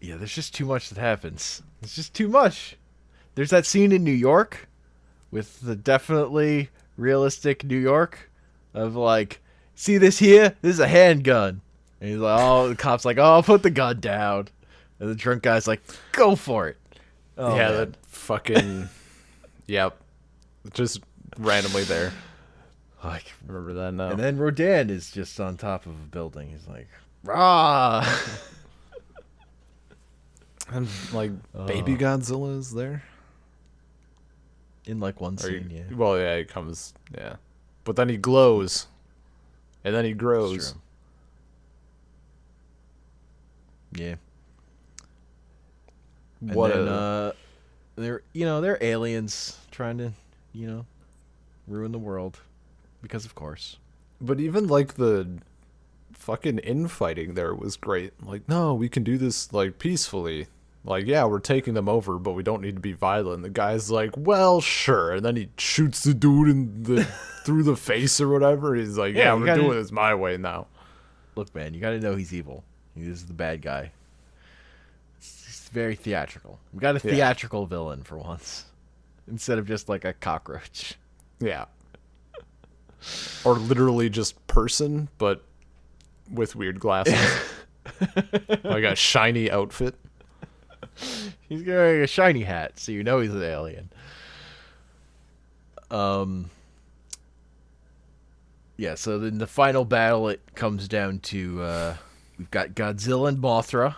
yeah, there's just too much that happens. It's just too much. There's that scene in New York with the definitely realistic New York of like, see this here? This is a handgun. And he's like, oh, the cop's like, oh, put the gun down. And the drunk guy's like, go for it. Oh, yeah, man. that fucking, yep, just randomly there. Like, Remember that now. and then Rodan is just on top of a building. He's like, rah. And like baby Godzilla is there. In like one scene, yeah. Well, yeah, he comes, yeah, but then he glows, and then he grows. True. Yeah. And What then, they're aliens trying to, ruin the world. Because of course. But even like the fucking infighting there was great. Like, no, we can do this like peacefully. Like, yeah, we're taking them over, but we don't need to be violent. The guy's like, well, sure, and then he shoots the dude in the through the face or whatever. He's like, yeah, we're doing this my way now. Look, man, you got to know he's evil. He's the bad guy. He's very theatrical. We got a theatrical villain for once, instead of just like a cockroach. Yeah. Or literally just person, but with weird glasses. Like a shiny outfit. He's wearing a shiny hat, so you know he's an alien. Yeah, so in the final battle, it comes down to we've got Godzilla and Mothra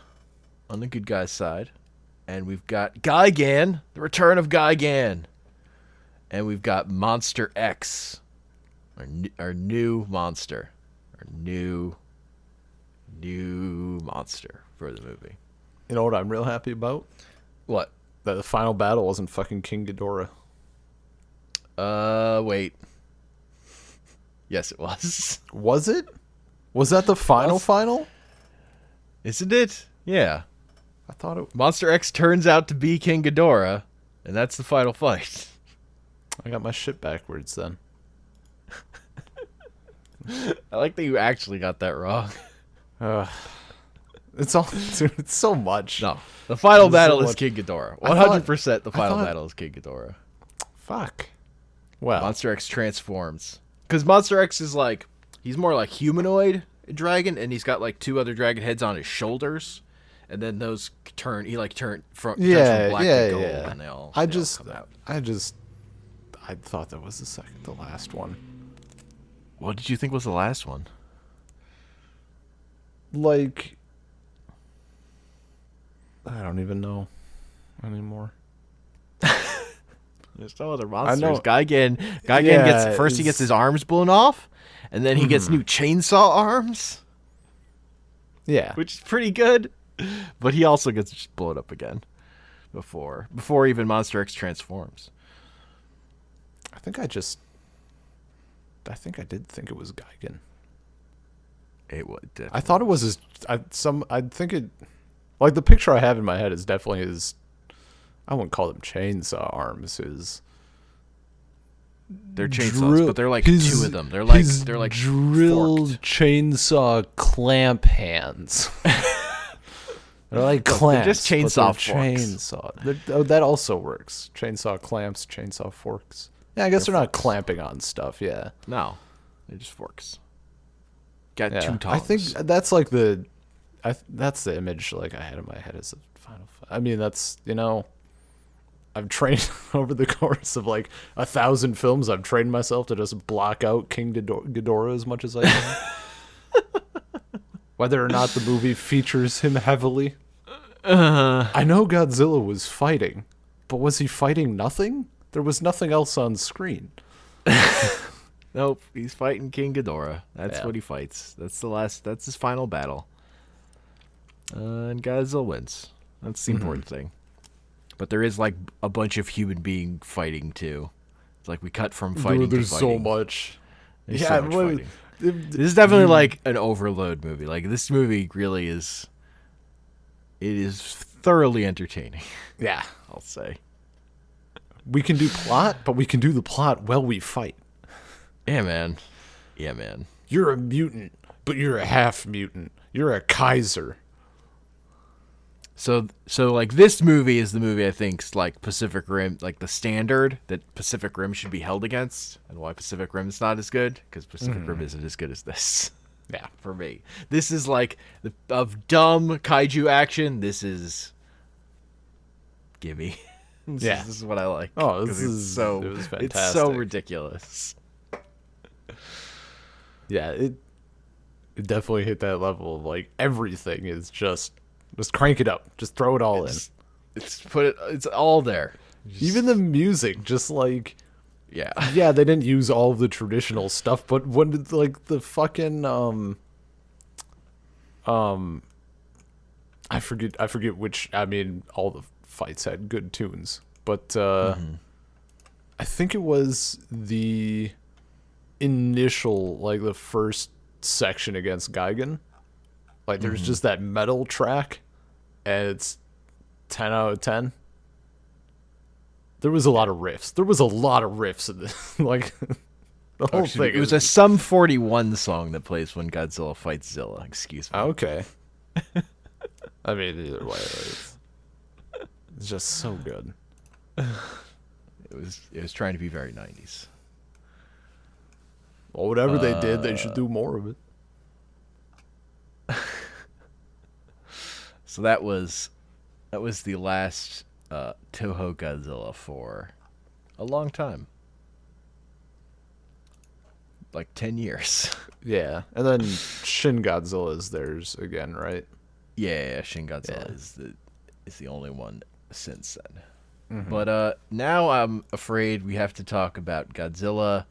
on the good guy's side, and we've got Gigan, the return of Gigan, and we've got Monster X, our new monster, our new monster for the movie. You know what I'm real happy about? What? That the final battle wasn't fucking King Ghidorah. Wait. Yes, it was. Was it? Was that the final? Isn't it? Yeah. I thought it... Monster X turns out to be King Ghidorah, and that's the final fight. I got my shit backwards then. I like that you actually got that wrong. It's all... Dude, it's so much. No. The final battle is King Ghidorah. 100% the final battle is King Ghidorah. Fuck. Well. Monster X transforms. Because Monster X is like... He's more like humanoid dragon, and he's got like 2 other dragon heads on his shoulders. And then those turn... He like turns from black to gold, and they all come out. I thought that was the last one. What did you think was the last one? Like... I don't even know anymore. There's no other monsters. Gigan gets he gets his arms blown off, and then he gets new chainsaw arms. Yeah, which is pretty good. But he also gets just blown up again before even Monster X transforms. I think I did think it was Gigan. It would. I thought it was his. I think it. Like, the picture I have in my head is definitely his... I wouldn't call them chainsaw arms. They're chainsaws, but they're like 2 of them. They're like drilled forked. Chainsaw clamp hands. They're like clamps. They're just chainsaw forks. Chainsaw. That also works. Chainsaw clamps, chainsaw forks. Yeah, I guess they're not clamping on stuff. Yeah. No, they're just forks. Got 2 tongues. I think that's like that's the image like I had in my head as a final fight. I mean, that's, I've trained over the course of like 1,000 films. I've trained myself to just block out King Ghidorah as much as I can. Whether or not the movie features him heavily. I know Godzilla was fighting, but was he fighting nothing? There was nothing else on screen. Nope, he's fighting King Ghidorah. That's what he fights. That's his final battle. And Godzilla wins. That's the important thing. But there is like a bunch of human being fighting too. It's like we cut from fighting to fighting. So much. There's so much fighting. This is definitely like an overload movie. Like, this movie really is... It is thoroughly entertaining. Yeah. I'll say. We can do plot, but we can do the plot while we fight. Yeah, man. You're a mutant, but you're a half mutant. You're a Kaiser. So like, this movie is the movie I think's like Pacific Rim, like the standard that Pacific Rim should be held against, and why Pacific Rim's not as good, because Pacific Rim isn't as good as this. Yeah, for me, this is like of dumb kaiju action. This is gimme. This is what I like. Oh, it was fantastic. It's so ridiculous. Yeah, it definitely hit that level of like everything is just crank it up, just throw it all in. It's all there. Even the music, just like yeah, they didn't use all of the traditional stuff, but when like the fucking I forget which. I mean, all the fights had good tunes, but I think it was the initial, like the first section against Gigan. Like there's just that metal track, and it's 10 out of 10. There was a lot of riffs. In this. Like the whole thing. It was a Sum 41 song that plays when Godzilla fights Zilla. Excuse me. Okay. I mean, either way, it's just so good. It was trying to be very 90s. Well, whatever they did, they should do more of it. So that was the last Toho Godzilla for a long time. Like 10 years. Yeah, and then Shin Godzilla is theirs again, right? Yeah, Shin Godzilla is the only one since then. But now I'm afraid we have to talk about Godzilla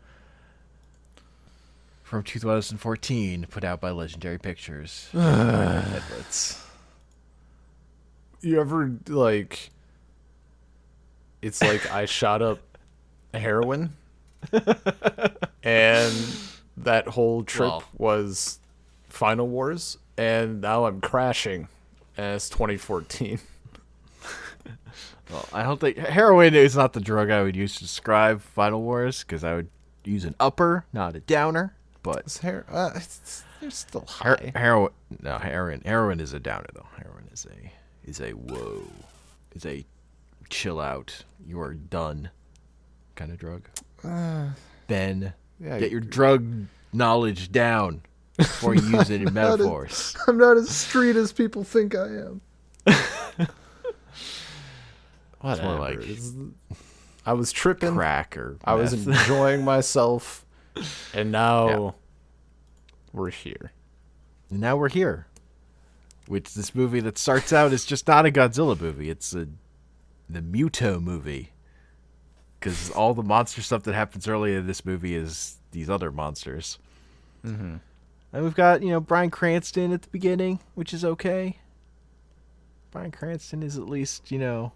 from 2014, put out by Legendary Pictures. Headlets. You ever, like... It's like I shot up heroin, and that whole trip was Final Wars, and now I'm crashing, and it's 2014. Well, I don't think... Heroin is not the drug I would use to describe Final Wars, because I would use an upper, not a downer. But They're still high. Heroin is a downer though. Heroin is a whoa, is a chill out. You are done kind of drug. Ben, get your drug knowledge down before you use it in metaphors. I'm not as street as people think I am. It's more like I was tripping. Crack or I was meth. enjoying myself, and now we're here. And now we're here. Which this movie that starts out is just not a Godzilla movie. It's the Muto movie. Because all the monster stuff that happens earlier in this movie is these other monsters. Mm-hmm. And we've got, Bryan Cranston at the beginning, which is okay. Bryan Cranston is at least, an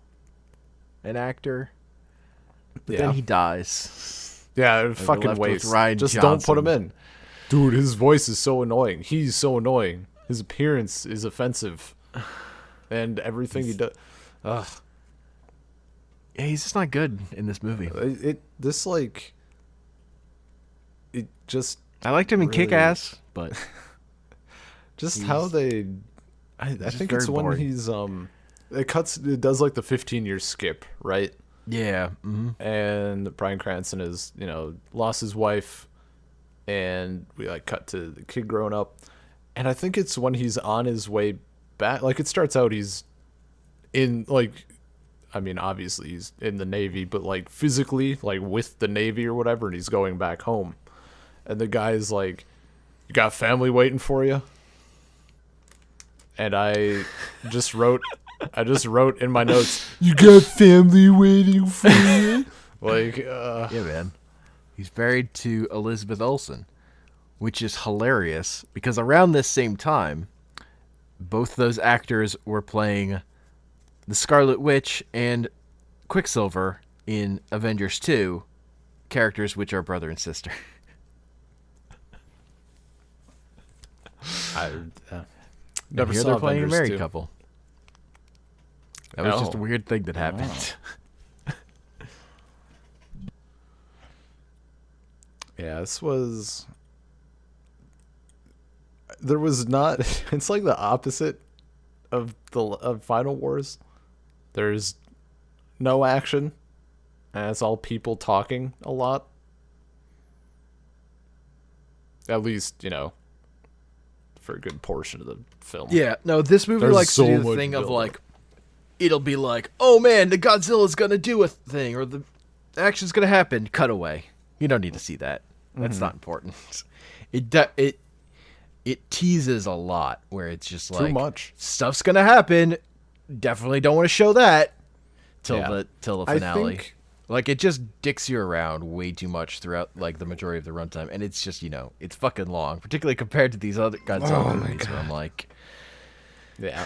actor. But then he dies. Yeah, fucking waste. Just Johnson. don't put him in. Dude, his voice is so annoying. He's so annoying. His appearance is offensive. And everything he does. Ugh. Yeah, he's just not good in this movie. I liked him in Kick-Ass, but just how they I think it's when boring. he's it does like the 15-year skip, right? Yeah. Mm-hmm. And Bryan Cranston is, lost his wife, and we like cut to the kid growing up. And I think it's when he's on his way back. Like, it starts out he's in, like, I mean, obviously he's in the Navy, but, like, physically, like, with the Navy or whatever, and he's going back home. And the guy's like, "You got family waiting for you?" And I just wrote in my notes, "You got family waiting for you?" Like, yeah, man. He's married to Elizabeth Olsen, which is hilarious because around this same time, both those actors were playing the Scarlet Witch and Quicksilver in Avengers 2, characters which are brother and sister. I never here saw they're playing Avengers a married 2. couple. That was just a weird thing that happened. Yeah, there was not. It's like the opposite of Final Wars. There's no action, and it's all people talking a lot. At least, for a good portion of the film. Yeah, no, this movie There's likes so to do the much thing of build-up. like, it'll be like, oh man, the Godzilla's gonna do a thing, or the action's gonna happen. Cut away. You don't need to see that. That's not important. It teases a lot where it's just like Too much. Stuff's gonna happen. Definitely don't want to show that till the finale. I think, like, it just dicks you around way too much throughout, like, the majority of the runtime, and it's just, it's fucking long, particularly compared to these other Godzilla movies where I'm like, yeah,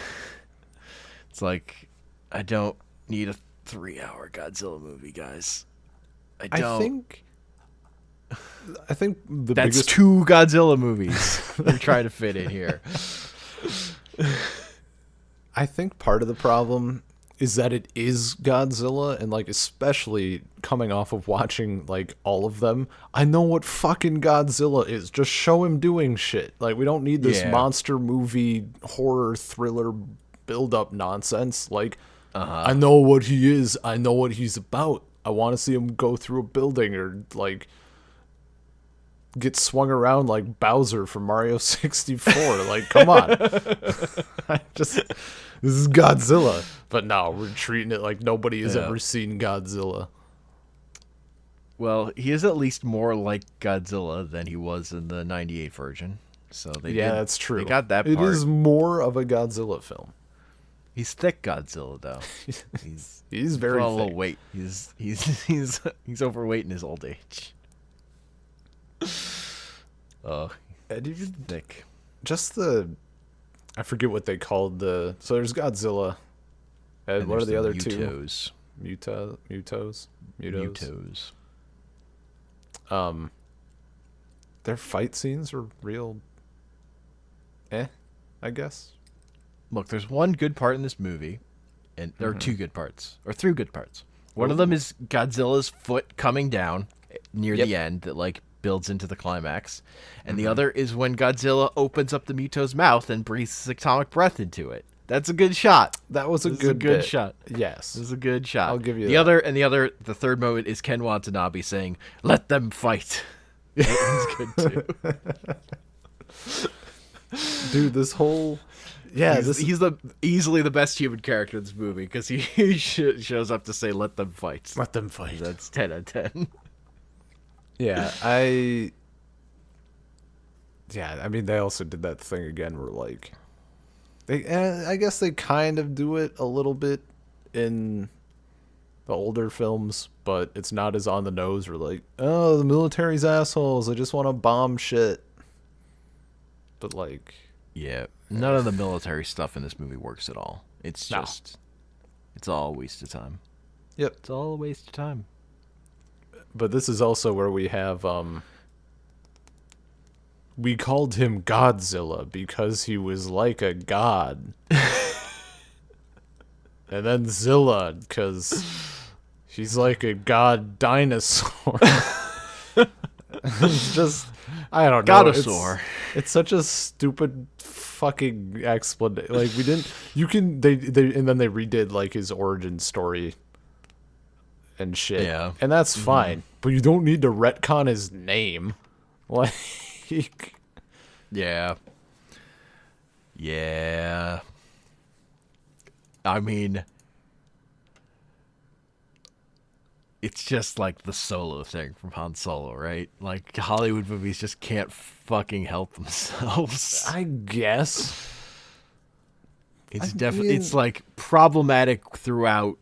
it's like, I don't need a 3-hour Godzilla movie, guys. I I don't. think the That's biggest 2 Godzilla movies they're trying to fit in here. I think part of the problem is that it is Godzilla, and like especially coming off of watching like all of them, I know what fucking Godzilla is. Just show him doing shit. Like we don't need this Yeah. monster movie horror thriller build up nonsense. Like Uh-huh. I know what he is. I know what he's about. I want to see him go through a building or like get swung around like Bowser from Mario 64. Like, come on. This is Godzilla. But no, we're treating it like nobody has Yeah. ever seen Godzilla. Well, he is at least more like Godzilla than he was in the 98 version. So That's true. They got that It part. is more of a Godzilla film. He's thick Godzilla though. He's Put very on a little thick. weight. He's overweight in his old age. Oh, And even thick. just I forget what they called so there's Godzilla. And what are there's the other two? Mutos. Mutos. Their fight scenes are real I guess. Look, there's one good part in this movie, and there are 2 good parts, or 3 good parts. One of them is Godzilla's foot coming down near the end that like builds into the climax, and the other is when Godzilla opens up the Muto's mouth and breathes atomic breath into it. That's a good shot. That was a This is good good bit. shot. Yes. This is a good shot. I'll give you the that. the third moment is Ken Watanabe saying, "Let them fight." That one's good too. Dude, this whole He's easily the best human character in this movie because he shows up to say, "Let them fight." let them fight. That's 10 out of 10. Yeah, I mean they also did that thing again where like I guess they kind of do it a little bit in the older films, but it's not as on the nose. Or like, oh, the military's assholes. They just want to bomb shit. But like, Yeah, none of the military stuff in this movie works at all. It's No. just, it's all a waste of time. yep. It's all a waste of time. But this is also where we have we called him Godzilla because he was like a god. And then Zilla because he's like a god dinosaur. It's just I don't know. Godosaur. It's such a stupid fucking explanation. Like we didn't they and then they redid like his origin story and shit. Yeah. And that's fine. But you don't need to retcon his name. Like Yeah. Yeah. I mean, it's just like the Solo thing from Han Solo, right? Like Hollywood movies just can't fucking help themselves. I guess. It's I definitely mean- it's like problematic throughout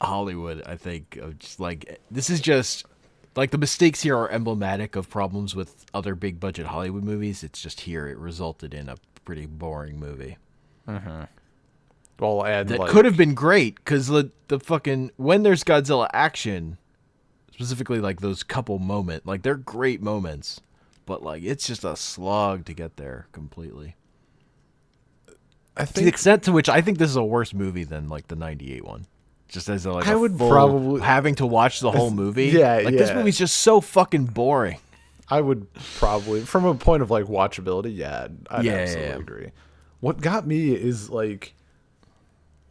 Hollywood, I think. Of just like this is just like the mistakes here are emblematic of problems with other big budget Hollywood movies. It's just here it resulted in a pretty boring movie. Well, and That like, could have been great because the fucking when there's Godzilla action, specifically like those couple moments, like they're great moments, but like it's just a slog to get there completely. I To the think extent to which I think this is a worse movie than like the '98 one. Just as like I a would full- probably- having to watch the whole movie. Yeah, like this yeah. movie's just so fucking boring. I would probably, from a point of like watchability, I'd Yeah, absolutely yeah. agree. What got me is like,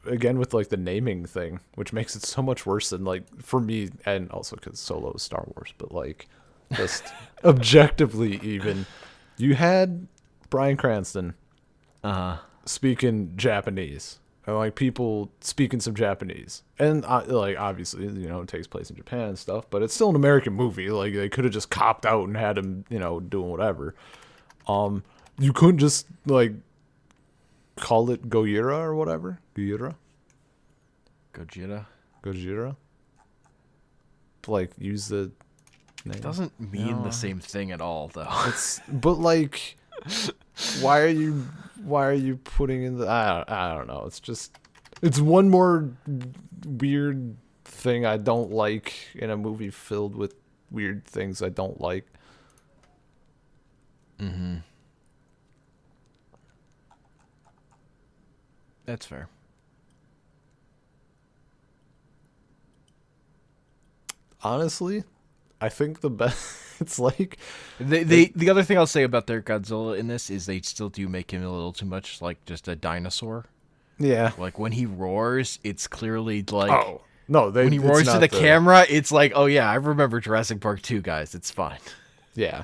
again with like the naming thing, which makes it so much worse than like for me, and also because Solo is Star Wars, but like just objectively, even you had Bryan Cranston speaking Japanese. And like people speaking some Japanese, and like obviously it takes place in Japan and stuff, but it's still an American movie. Like they could have just copped out and had him doing whatever. You couldn't just like call it Gojira or whatever. Gojira. Like use the name. It doesn't mean the same thing at all, though. But like, why are you putting in the? I don't know. It's one more weird thing I don't like in a movie filled with weird things I don't like. Mm-hmm. That's fair. Honestly, I think the best. It's like The other thing I'll say about their Godzilla in this is they still do make him a little too much like just a dinosaur. yeah. Like when he roars, it's clearly like Oh no, when he roars to the camera, it's like, oh yeah, I remember Jurassic Park 2, guys. It's fine. Yeah,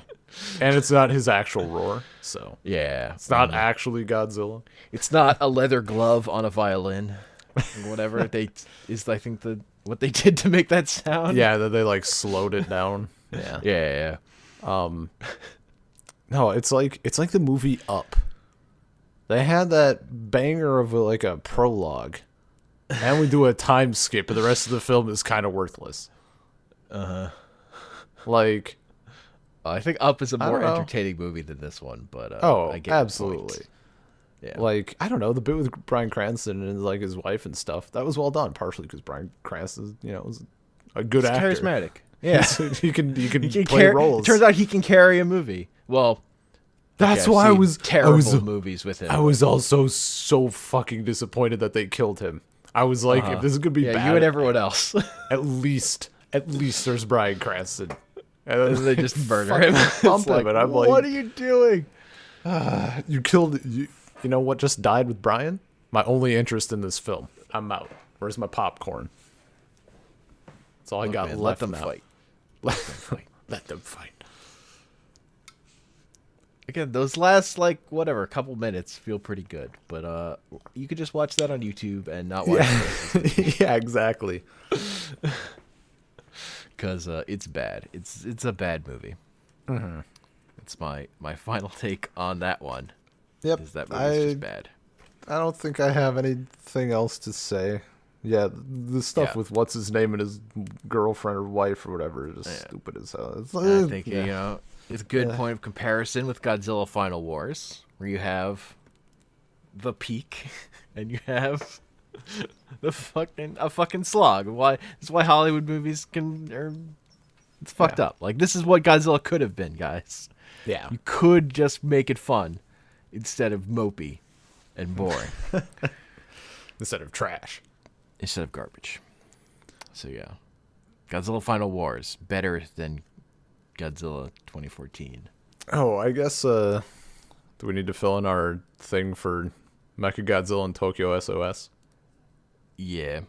and it's not his actual roar, so Yeah, it's not actually Godzilla. It's not a leather glove on a violin, or whatever I think what they did to make that sound. Yeah, that they like slowed it down. Yeah. Yeah. No, it's like the movie Up. They had that banger of like a prologue, and we do a time skip, and the rest of the film is kind of worthless. Like, I think Up is a I more don't know. entertaining movie than this one, but I get your absolutely. point. Yeah. Like, I don't know, the bit with Bryan Cranston and like his wife and stuff, that was well done, partially because Bryan Cranston, was a good actor. Charismatic. Yeah. he can He play roles. It turns out he can carry a movie. Well, That's okay, why I've I seen was terrible movies with him. I was also so fucking disappointed that they killed him. I was like, if this is gonna be bad, you and everyone else. at least there's Bryan Cranston. And then they just murder him. Bump It's him, and I'm like, what are you doing? you killed you know what just died with Bryan? My only interest in this film. I'm out. Where's my popcorn? That's all I got Man, left let them now. fight. Let them fight. Let them fight. Again, those last couple minutes feel pretty good, but you could just watch that on YouTube and not watch it. Yeah, exactly. Because it's bad. It's a bad movie. Mm-hmm. It's my final take on that one. Yep. Is that movie's just bad. I don't think I have anything else to say. Yeah, the stuff with what's his name and his girlfriend or wife or whatever is just stupid as hell. I think it's a good point of comparison with Godzilla Final Wars, where you have the peak and you have a fucking slog. That's why Hollywood movies it's fucked up. Like, this is what Godzilla could have been, guys. Yeah. You could just make it fun instead of mopey and boring. Instead of trash. Instead of garbage. So yeah. Godzilla Final Wars, better than Godzilla 2014. Oh, I guess do we need to fill in our thing for Mechagodzilla and Tokyo S.O.S? Yeah.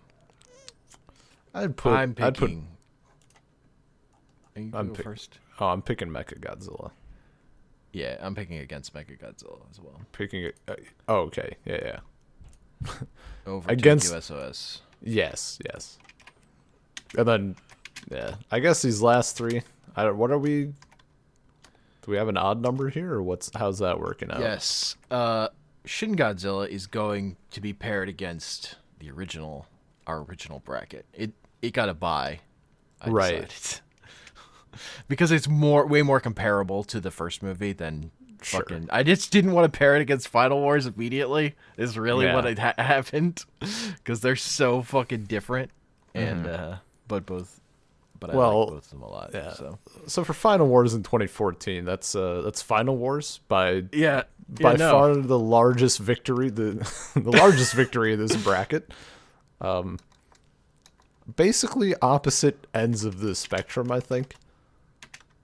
I'm picking. You go first. Oh, I'm picking Mechagodzilla. Yeah, I'm picking against Mechagodzilla as well. Picking it. Oh, okay. Yeah. Over Against Tokyo S.O.S. Yes. And then, yeah, I guess these last three. What are we? Do we have an odd number here, or how's that working out? Yes. Shin Godzilla is going to be paired against our original bracket. It got a bye. Right. Decided. Because it's way more comparable to the first movie than fucking. I just didn't want to pair it against Final Wars immediately. Is really what happened, because they're so fucking different. And but I like both of them a lot. Yeah. So for Final Wars in 2014, that's Final Wars by far the largest victory, the largest victory in this bracket. Basically opposite ends of the spectrum, I think.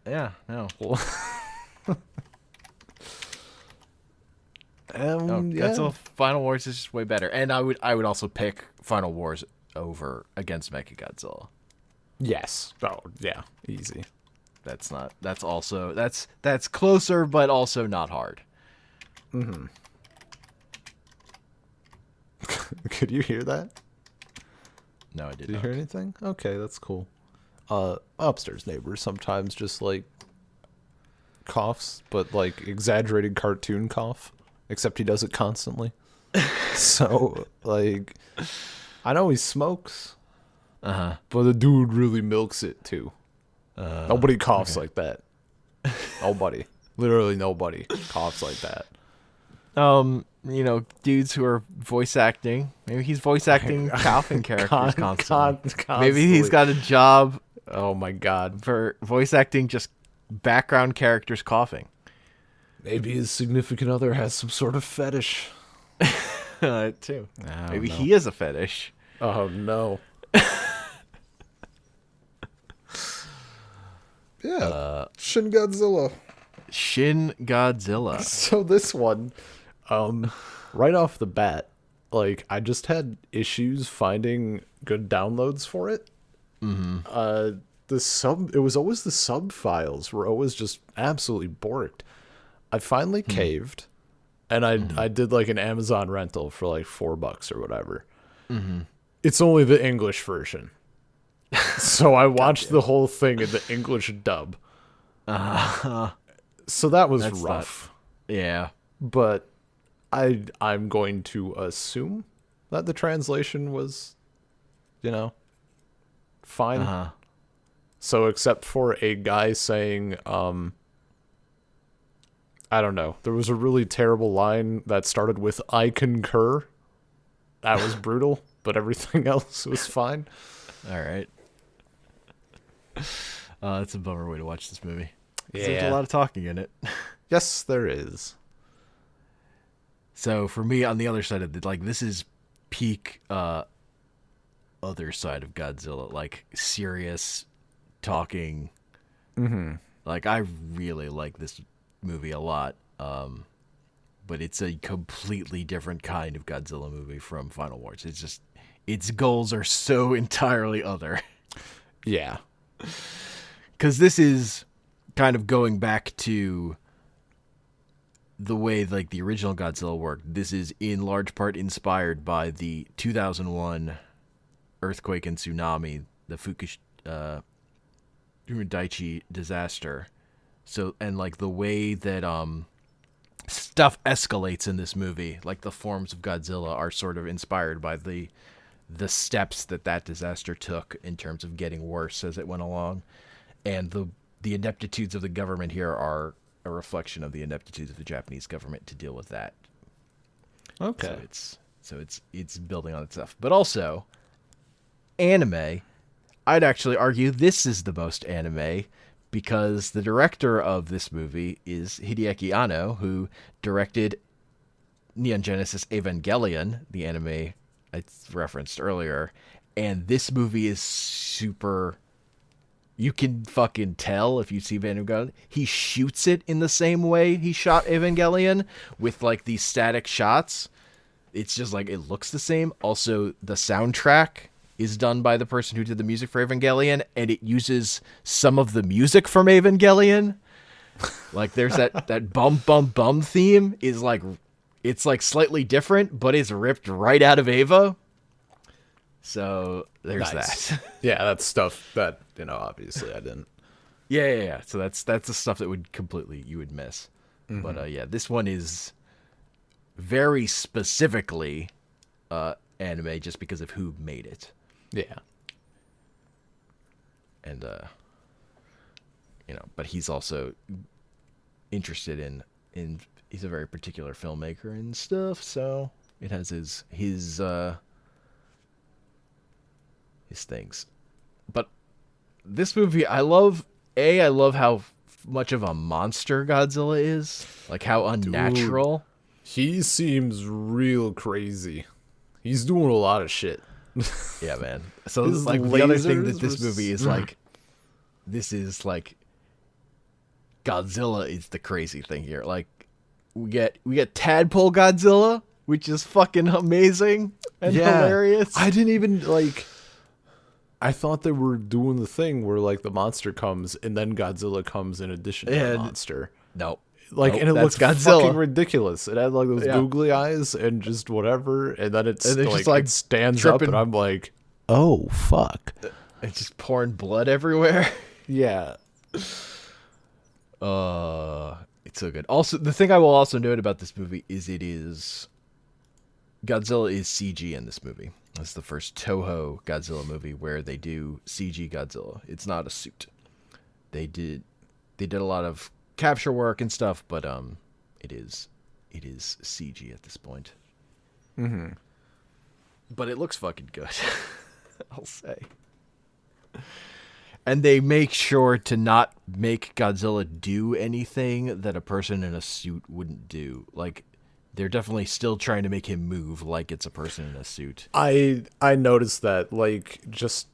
Yeah. No. Godzilla Final Wars is just way better, and I would also pick Final Wars against Mechagodzilla. Yes. Oh yeah, easy. That's closer, but also not hard. Mm-hmm. Could you hear that? No, I did not. Did you hear anything? Okay, that's cool. Upstairs neighbor sometimes just like coughs, but like exaggerated cartoon cough, except he does it constantly. So like, I know he smokes, but the dude really milks it too. Nobody coughs like that. Nobody, literally nobody coughs like that. dudes who are voice acting. Maybe he's voice acting coughing characters constantly. Maybe he's got a job. Oh my god. For voice acting just background characters coughing. Maybe his significant other has some sort of fetish. Too. Maybe he is a fetish. Oh no. Yeah. Shin Godzilla. Shin Godzilla. So this one, right off the bat, like I just had issues finding good downloads for it. Mm-hmm. It was always the sub files were always just absolutely borked. I finally caved, and I did like an Amazon rental for like $4 or whatever. Mm-hmm. It's only the English version. So I watched the whole thing in the English dub. So that was rough. Yeah. But I'm going to assume that the translation was, fine. Uh-huh. So except for a guy saying, I don't know. There was a really terrible line that started with "I concur." That was brutal, but everything else was fine. All right. That's a bummer way to watch this movie. Yeah. There's a lot of talking in it. Yes, there is. So for me, on the other side of this is peak other side of Godzilla, like serious talking. Mm-hmm. Like I really like this movie a lot. But it's a completely different kind of Godzilla movie from Final Wars. It's just its goals are so entirely other. Yeah. Because this is kind of going back to the way like the original Godzilla worked. This is in large part inspired by the 2001 earthquake and tsunami, the Daiichi disaster. So, and like the way that stuff escalates in this movie, like the forms of Godzilla are sort of inspired by the steps that disaster took in terms of getting worse as it went along. And the ineptitudes of the government here are a reflection of the ineptitudes of the Japanese government to deal with that. Okay. So it's building on itself. But also, anime, I'd actually argue this is the most anime because the director of this movie is Hideaki Anno, who directed Neon Genesis Evangelion, the anime I referenced earlier. And this movie is super... You can fucking tell if you see Evangelion. He shoots it in the same way he shot Evangelion with like these static shots. It's just like it looks the same. Also, the soundtrack is done by the person who did the music for Evangelion, and it uses some of the music from Evangelion. Like there's that bum bum bum theme is like it's like slightly different, but it's ripped right out of Eva. So there's that. Yeah, that's stuff that, obviously I didn't. Yeah. So that's the stuff that you would miss. Mm-hmm. But yeah, this one is very specifically anime just because of who made it. Yeah. And but he's also interested in he's a very particular filmmaker and stuff, so it has his things. But this movie, I love how much of a monster Godzilla is. Like how unnatural. Dude, he seems real crazy. He's doing a lot of shit. Yeah, man. So this is like the other thing that this movie is like, this is like Godzilla is the crazy thing here. Like we get Tadpole Godzilla, which is fucking amazing and hilarious. I didn't even like... I thought they were doing the thing where like the monster comes and then Godzilla comes in addition to the monster. No. Like, and it looks Godzilla. Fucking ridiculous. It had like those googly eyes and just whatever, and then it's like it stands tripping. up, and I'm like, oh fuck! It's just pouring blood everywhere. Yeah. It's so good. Also, the thing I will also note about this movie is Godzilla is CG in this movie. It's the first Toho Godzilla movie where they do CG Godzilla. It's not a suit. They did a lot of capture work and stuff, but it is it is CG at this point. Mm-hmm. But it looks fucking good. I'll say. And they make sure to not make Godzilla do anything that a person in a suit wouldn't do. Like, they're definitely still trying to make him move like it's a person in a suit. I noticed that, like, just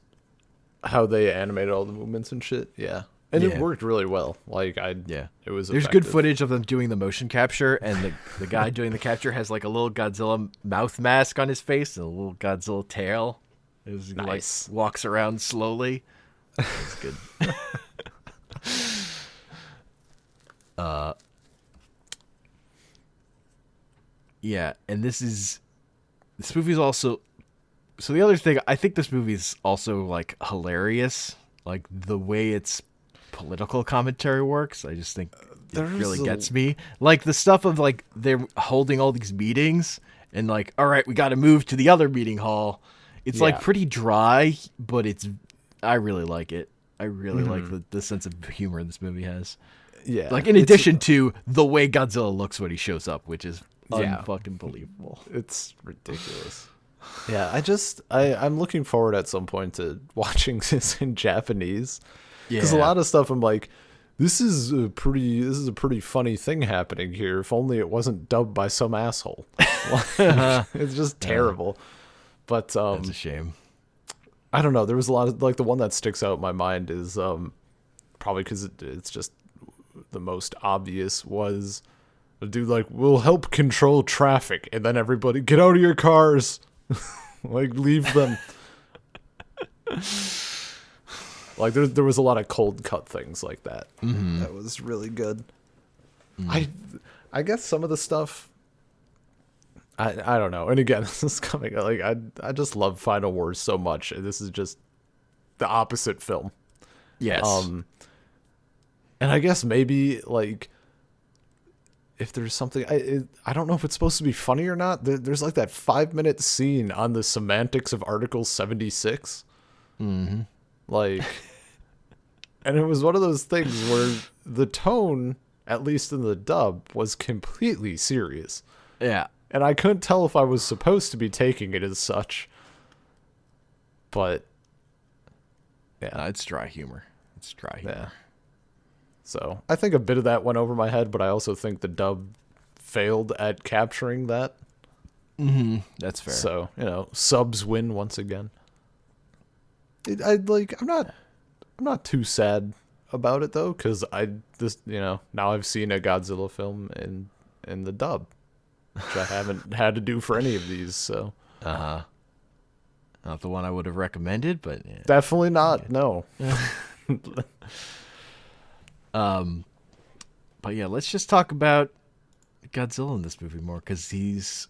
how they animated all the movements and shit. Yeah. And it worked really well. Like, it was There's effective. good footage of them doing the motion capture, and the guy doing the capture has, like, a little Godzilla mouth mask on his face and a little Godzilla tail. It was, Nice. like, walks around slowly. It's good. Yeah, and this movie's also, so the other thing, I think this movie's also, like, hilarious, like the way its political commentary works. I just think it really gets me. Like the stuff of, like, they're holding all these meetings and, like, all right, we got to move to the other meeting hall. It's like pretty dry, but I really like it. I really like the sense of humor this movie has. Yeah. Like, in addition to the way Godzilla looks when he shows up, which is unfucking believable. It's ridiculous. Yeah, I'm looking forward at some point to watching this in Japanese. Because a lot of stuff I'm like, this is a pretty funny thing happening here. If only it wasn't dubbed by some asshole. It's just terrible. But that's a shame. I don't know. There was a lot of, like, the one that sticks out in my mind is probably because it's just the most obvious, was a dude like, we'll help control traffic, and then everybody get out of your cars. Like, leave them. Like, there was a lot of cold cut things like that. Mm-hmm. That was really good. Mm. I guess some of the stuff, I don't know. And again, this is coming, like, I just love Final Wars so much, and this is just the opposite film. Yes. And I guess maybe, like, if there's something, I don't know if it's supposed to be funny or not. There's like that 5-minute scene on the semantics of Article 76. Mm-hmm. Like, and it was one of those things where the tone, at least in the dub, was completely serious. Yeah. And I couldn't tell if I was supposed to be taking it as such. But, yeah. No, it's dry humor. It's dry humor. Yeah. So, I think a bit of that went over my head, but I also think the dub failed at capturing that. Mm-hmm. That's fair. So, subs win once again. I'm not too sad about it though, because now I've seen a Godzilla film in the dub, which I haven't had to do for any of these. So, not the one I would have recommended, but yeah. Definitely not. No. But yeah, let's just talk about Godzilla in this movie more, because he's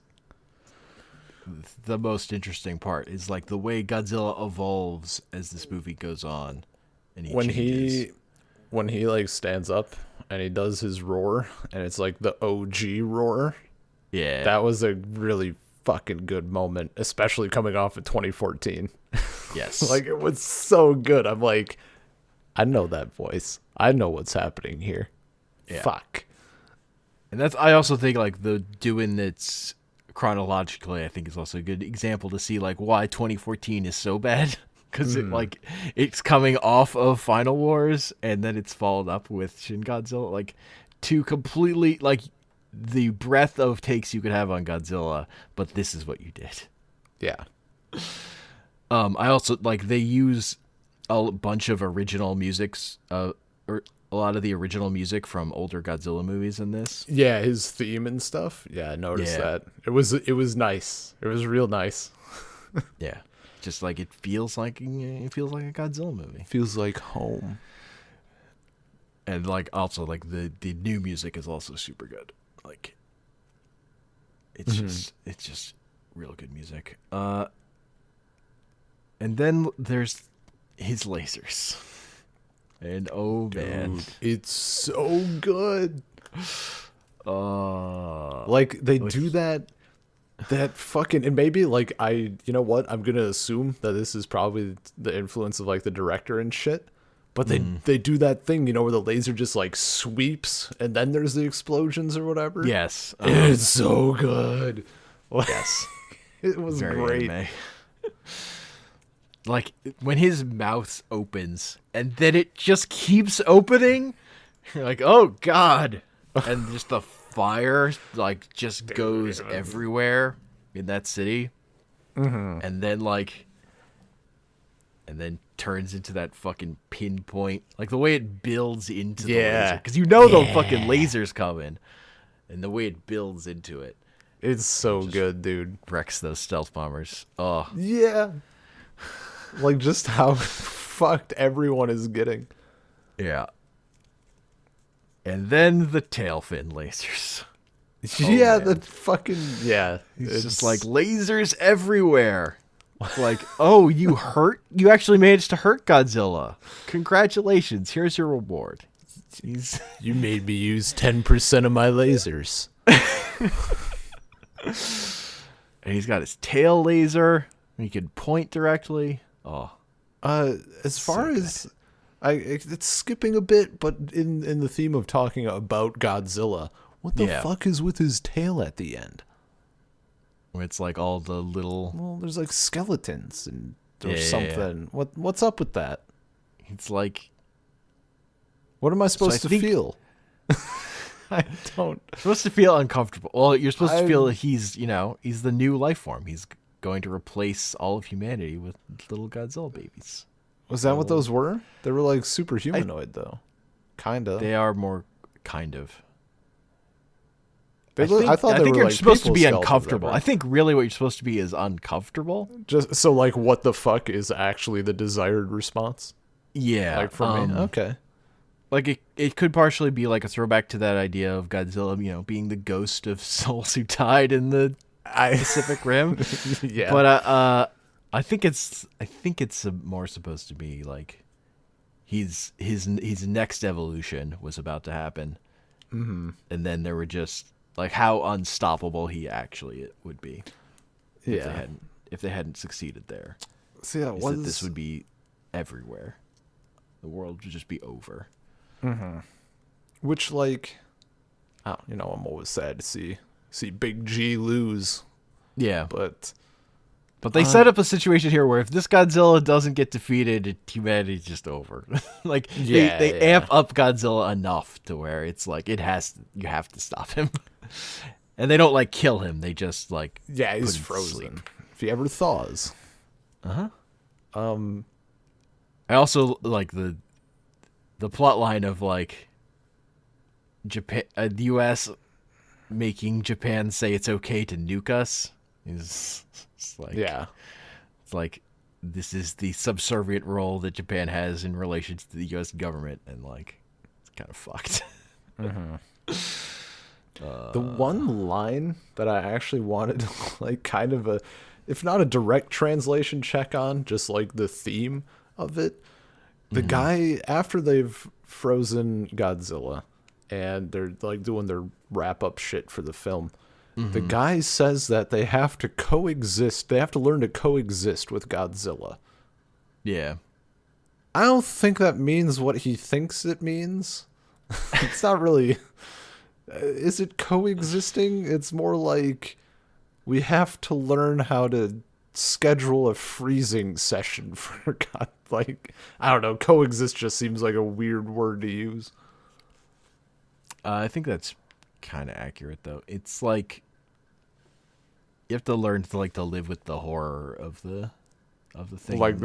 the most interesting part. Is like the way Godzilla evolves as this movie goes on, and when he like stands up and he does his roar, and it's like the OG roar. Yeah, that was a really fucking good moment, especially coming off of 2014. Yes, like, it was so good. I'm like, I know that voice. I know what's happening here. Yeah. Fuck. And I also think, like, the doing it's chronologically, I think is also a good example to see, like, why 2014 is so bad. Because it's coming off of Final Wars, and then it's followed up with Shin Godzilla. Like, two completely, like, the breadth of takes you could have on Godzilla, but this is what you did. Yeah. I also, like, they use a bunch of original musics, or a lot of the original music from older Godzilla movies in this. Yeah, his theme and stuff. Yeah, I noticed that. It was nice. It was real nice. Yeah, just like it feels like a Godzilla movie. Feels like home. And like also like the new music is also super good. Like it's just real good music. And then there's his lasers. And man, it's so good. Like they do that fucking, and maybe like you know what? I'm gonna assume that this is probably the influence of like the director and shit. But they do that thing, where the laser just like sweeps and then there's the explosions or whatever. Yes. It's so good. Yes. It was Very great. anime. Like when his mouth opens and then it just keeps opening, you're like, oh god, and just the fire like just goes everywhere in that city, and then turns into that fucking pinpoint, like the way it builds into the laser, because the fucking laser's coming, and the way it builds into it. It's so good, dude. Wrecks those stealth bombers. Oh yeah. Like just how fucked everyone is getting. yeah. And then the tail fin lasers. Yeah, the fucking It's just like lasers everywhere. Like, oh, you actually managed to hurt Godzilla. Congratulations, here's your reward. Jeez. You made me use 10% of my lasers. And he's got his tail laser. He can point directly. Oh. As far as it's skipping a bit, but in the theme of talking about Godzilla, what the fuck is with his tail at the end? Where it's like all the little... Well, there's like skeletons or something. Yeah. What's up with that? It's like... What am I supposed to feel? I don't. You're supposed to feel uncomfortable. Well, you're supposed to feel he's the new life form. He's going to replace all of humanity with little Godzilla babies. Was that what those were? They were like super humanoid, though. Kinda. They are more kind of. I think you're like supposed to be uncomfortable. Right? I think really what you're supposed to be is uncomfortable. Just so like what the fuck is actually the desired response? Yeah. Like for me. Okay. Like it could partially be like a throwback to that idea of Godzilla, being the ghost of souls who died in the Pacific Rim. Yeah. But I think it's more supposed to be like his next evolution was about to happen. Mm-hmm. And then there were just like how unstoppable he actually would be. Yeah. If they hadn't succeeded there. See, that this would be everywhere. The world would just be over. Mm-hmm. Which, like, I'm always sad to see Big G lose. Yeah, but they set up a situation here where if this Godzilla doesn't get defeated, humanity's just over. Like they amp up Godzilla enough to where it's like you have to stop him, and they don't like kill him. They just like he's frozen. If he ever thaws. I also like the plot line of like Japan, the U.S. making Japan say it's okay to nuke us is like it's like this is the subservient role that Japan has in relation to the U.S. government, and like it's kind of fucked. The one line that I actually wanted like kind of a, if not a direct translation check on, just like the theme of it. The guy, after they've frozen Godzilla and they're like doing their wrap up shit for the film, the guy says that they have to coexist. They have to learn to coexist with Godzilla. Yeah. I don't think that means what he thinks it means. It's not really. Is it coexisting? It's more like we have to learn how to schedule a freezing session for God. Like, I don't know. Coexist just seems like a weird word to use. I think that's kind of accurate, though. It's like you have to learn to live with the horror of the thing. Like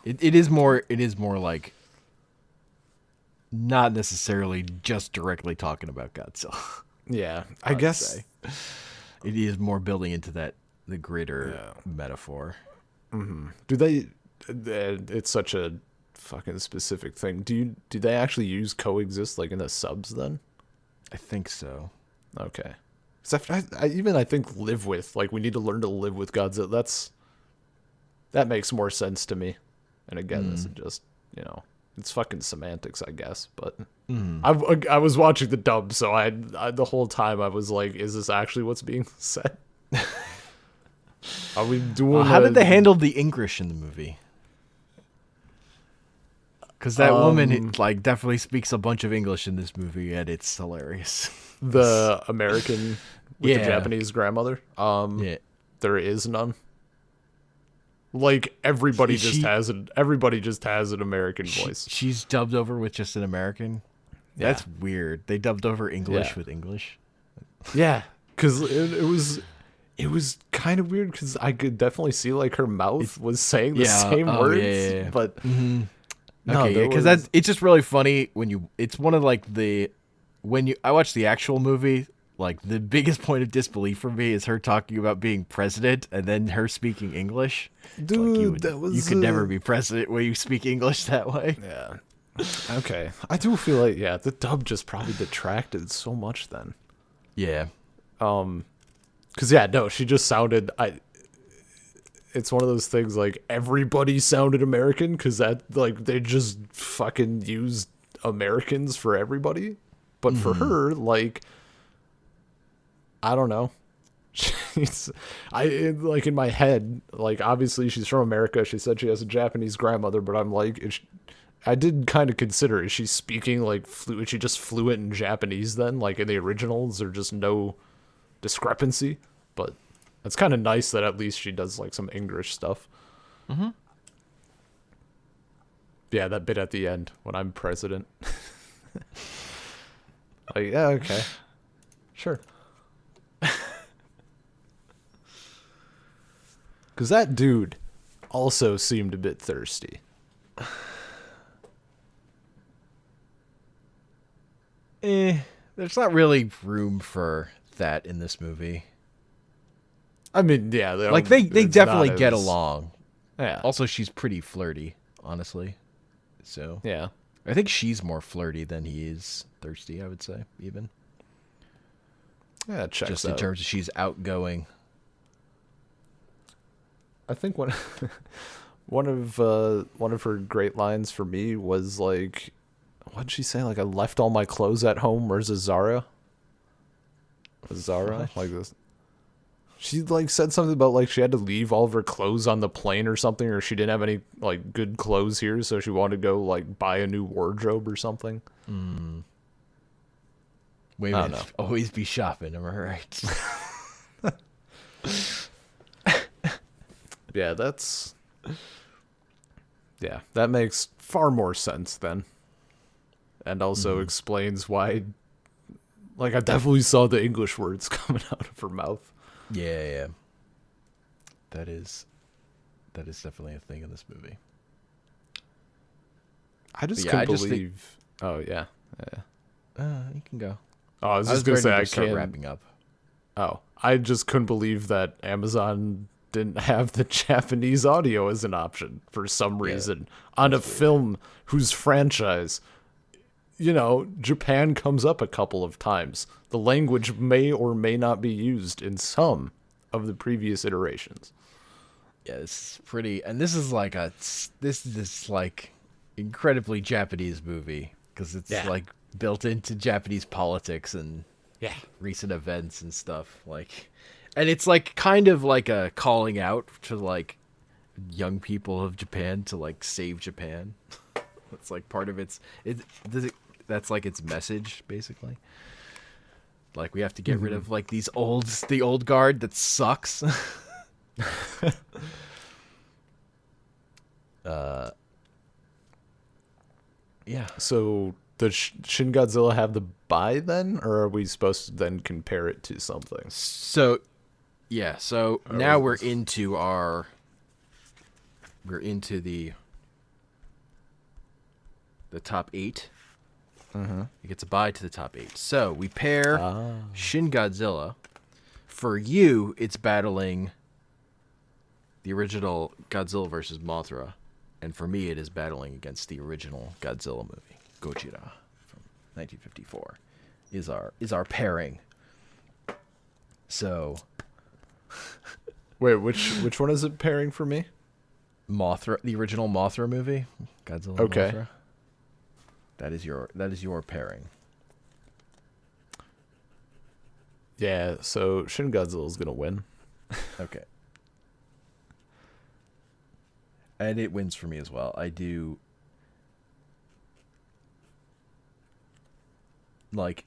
It is more like not necessarily just directly talking about Godzilla. Yeah, I guess it is more building into the greater metaphor. Mm-hmm. Do they? It's such a fucking specific thing. Do they actually use coexist like in the subs then? I think so. Okay. Except I think live with, like, we need to learn to live with Godzilla. That makes more sense to me. And again, this is just, it's fucking semantics, I guess. But I was watching the dub, so I the whole time I was like, is this actually what's being said? Are we doing? How did they handle the English in the movie? Because that woman like definitely speaks a bunch of English in this movie, and it's hilarious. The American with the Yeah. Japanese grandmother. Yeah. There is none. Like everybody Is just she- has an everybody just has an American voice. She's dubbed over with just an American. Yeah. That's weird. They dubbed over English Yeah. with English. Yeah, because it was kind of weird because I could definitely see like her mouth was saying the same words, yeah. but no, Okay, there because was- it's just really funny when you. It's one of like I watch the actual movie. Like the biggest point of disbelief for me is her talking about being president and then her speaking English. It's dude, you could never be president when you speak English that way. Yeah. Okay, I do feel like the dub just probably detracted so much then. Yeah. Because she just sounded. It's one of those things like everybody sounded American because that like they just fucking used Americans for everybody, but for her like I don't know. Like in my head, like obviously she's from America. She said she has a Japanese grandmother, but I'm like, I did kind of consider, is she speaking like is she just fluent in Japanese then? Like in the originals, there's just no discrepancy. But it's kind of nice that at least she does like some English stuff. Mm-hmm. Yeah, that bit at the end when I'm president. Like, yeah, okay, sure. Because that dude also seemed a bit thirsty. There's not really room for that in this movie. I mean, yeah, Like they it's definitely not get as- along. Yeah. Also, she's pretty flirty, honestly. So Yeah. I think she's more flirty than he is thirsty. I would say even Yeah, it checks just out. in terms of she's outgoing. I think one of her great lines for me was like, what'd she say? Like, I left all my clothes at home. Where's a Zara? A Zara? What? Like this. She like said something about like she had to leave all of her clothes on the plane or something, or she didn't have any like good clothes here, so she wanted to go like buy a new wardrobe or something. Women I don't know. always be shopping. Am I right? Yeah, that makes far more sense then. And also explains why, like, I definitely saw the English words coming out of her mouth. Yeah. That is definitely a thing in this movie. I just Yeah, couldn't I just think- believe. Oh, yeah. You can go. Oh, I was just going to say, I start can't. wrapping up. Oh, I just couldn't believe that Amazon didn't have the Japanese audio as an option for some reason on a film whose franchise, Japan comes up a couple of times. The language may or may not be used in some of the previous iterations. Yeah, it's pretty, and this is like this like incredibly Japanese movie because it's like built into Japanese politics and recent events and stuff like, and it's like kind of like a calling out to like young people of Japan to like save Japan. That's like part of that's like its message basically. Like we have to get rid of like the old guard that sucks. Yeah. So does Shin Godzilla have the buy then, or are we supposed to then compare it to something? So, yeah. So now we're into the top 8. It gets a bye to the top 8. So we pair Shin Godzilla. For you, it's battling the original Godzilla versus Mothra, and for me, it is battling against the original Godzilla movie, Gojira, from 1954. Is our pairing. So, Wait, which one is it pairing for me? Mothra, the original Mothra movie, Godzilla. Okay. Mothra. That is your pairing. Yeah, so Shin Godzilla's gonna win. Okay. And it wins for me as well. I do. like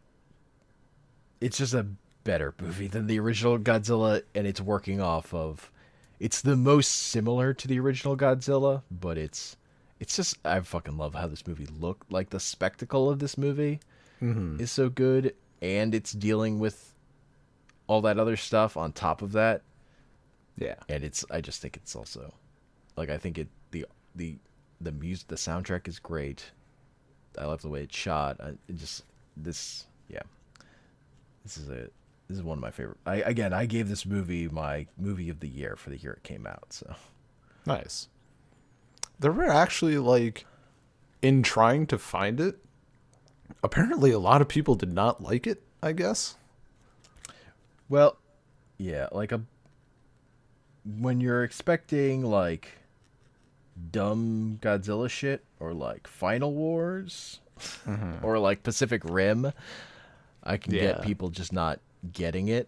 it's just a better movie than the original Godzilla, and it's working off of. It's the most similar to the original Godzilla, but it's just I fucking love how this movie looked. Like the spectacle of this movie is so good, and it's dealing with all that other stuff on top of that. Yeah. And I just think it's also like I think the music, the soundtrack is great. I love the way it's shot. This is one of my favorite. I gave this movie my movie of the year for the year it came out. So Nice. There were actually, like, in trying to find it, apparently a lot of people did not like it, I guess. well, yeah, like when you're expecting like dumb Godzilla shit or like Final Wars or like Pacific Rim, I can Yeah. get people just not getting it.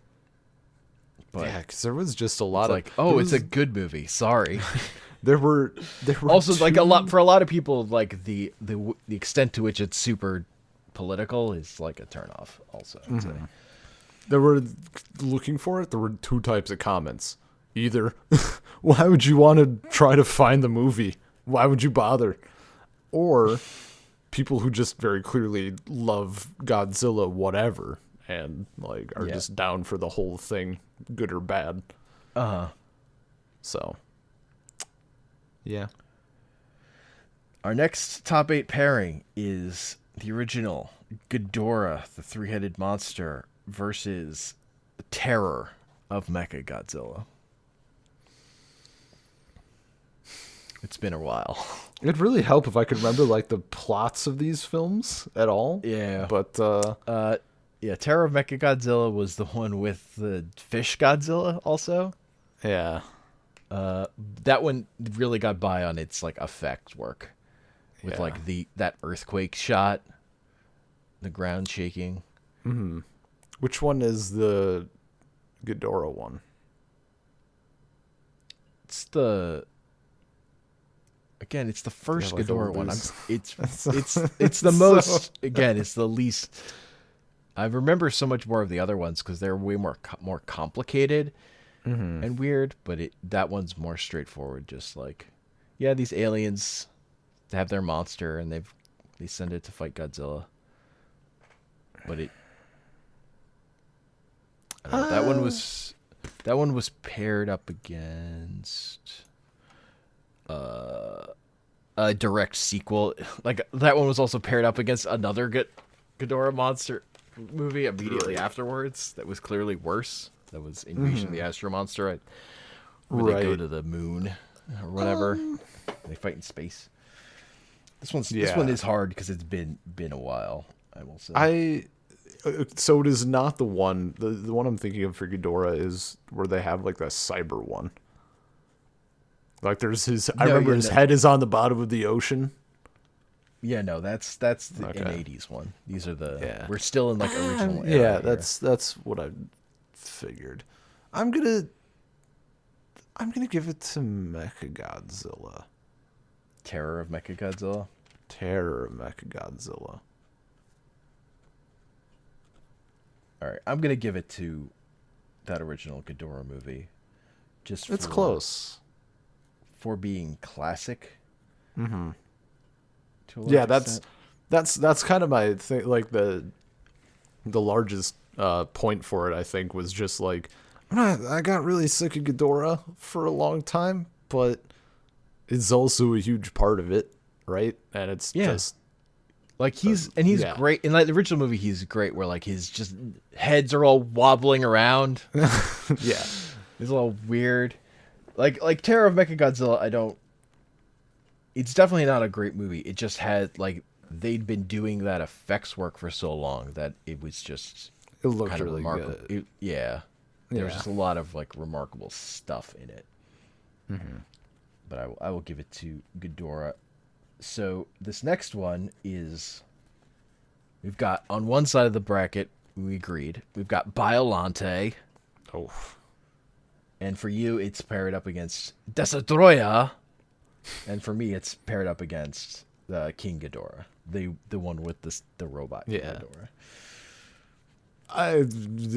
But Yeah, because there was just a lot of... like, oh, it's a good movie. Sorry. There were Also, like two- for a lot of people, like the extent to which it's super political is like a turnoff. Also, I'd say. There were, looking for it, there were two types of comments. Either, why would you want to try to find the movie? Why would you bother? Or people who just very clearly love Godzilla, whatever, and like are Yeah. just down for the whole thing, good or bad. So, yeah. Our next top 8 pairing is the original Ghidorah, the three-headed monster, versus Terror of Mechagodzilla. It's been a while. It'd really help if I could remember like the plots of these films at all. Yeah. But Yeah, Terror of Mechagodzilla was the one with the fish Godzilla also. yeah. That one really got by on its like effect work. With Yeah. like that earthquake shot, the ground shaking. Which one is the Ghidorah one? It's the it's the first like a Ghidorah one. loose- It's the most it's the least. I remember so much more of the other ones because they're way more complicated and weird. But that one's more straightforward. Just like, yeah, these aliens have their monster and they send it to fight Godzilla. But I don't know, that one was paired up against a direct sequel. Like that one was also paired up against another Ghidorah monster movie immediately afterwards. That was clearly worse. That was Invasion of the Astro Monster, where they go Right. to the moon or whatever. They fight in space. This one Yeah. is hard because it's been a while. I will say. So it is not the one. The one I'm thinking of for Ghidorah is where they have like the cyber one. Like there's I remember his head is on the bottom of the ocean. Yeah, no, that's an Okay. 80s one. These are Yeah. we're still in like original era Yeah, here. that's what I figured. I'm gonna give it to Mechagodzilla. Terror of Mechagodzilla. Terror of Mechagodzilla. All right, I'm gonna give it to that original Ghidorah movie. Just It's close. for being classic. Mm-hmm. To a large Yeah, extent. that's kind of my thing. Like the largest point for it, I think, was just like I got really sick of Ghidorah for a long time, but it's also a huge part of it, right? And it's just like he's yeah. great in like the original movie. He's great where like his just heads are all wobbling around. yeah. It's all weird. Like Terror of Mechagodzilla, it's definitely not a great movie. It just had like they'd been doing that effects work for so long that it was just It looked kind of really remarkable. good. There was Yeah. just a lot of like remarkable stuff in it. But I will give it to Ghidorah. So this next one is we've got on one side of the bracket, we agreed. We've got Biolante. Oh. And for you, it's paired up against Destroya. And for me, it's paired up against King Ghidorah, the one with the robot King Yeah. Ghidorah.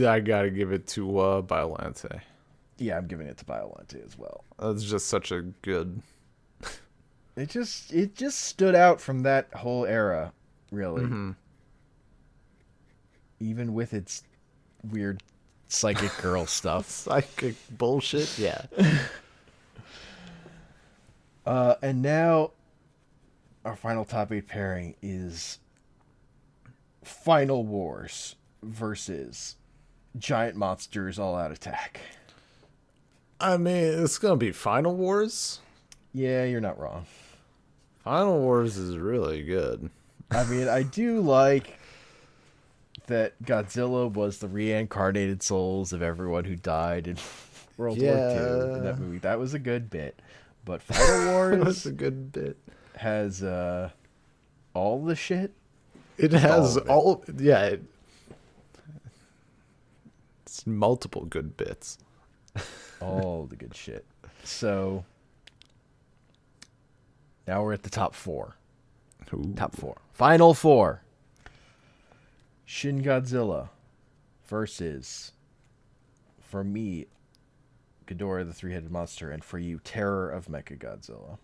I gotta give it to Biolante. Yeah, I'm giving it to Biollante as well. That's just such a good. It just stood out from that whole era, really. Mm-hmm. Even with its weird psychic girl stuff. Psychic bullshit. Yeah. And now our final top 8 pairing is Final Wars versus Giant Monsters All Out Attack. I mean, it's gonna be Final Wars. Yeah, you're not wrong. Final Wars is really good. I mean, I do like that Godzilla was the reincarnated souls of everyone who died in World War II in that movie. That was a good bit. But Final Wars That's a good bit. has all the shit. It has all of it. yeah. It's multiple good bits. All the good shit. So now we're at the top 4. Ooh. Top 4. Final 4. Shin Godzilla versus, for me, Ghidorah the Three-Headed Monster, and for you, Terror of Mechagodzilla.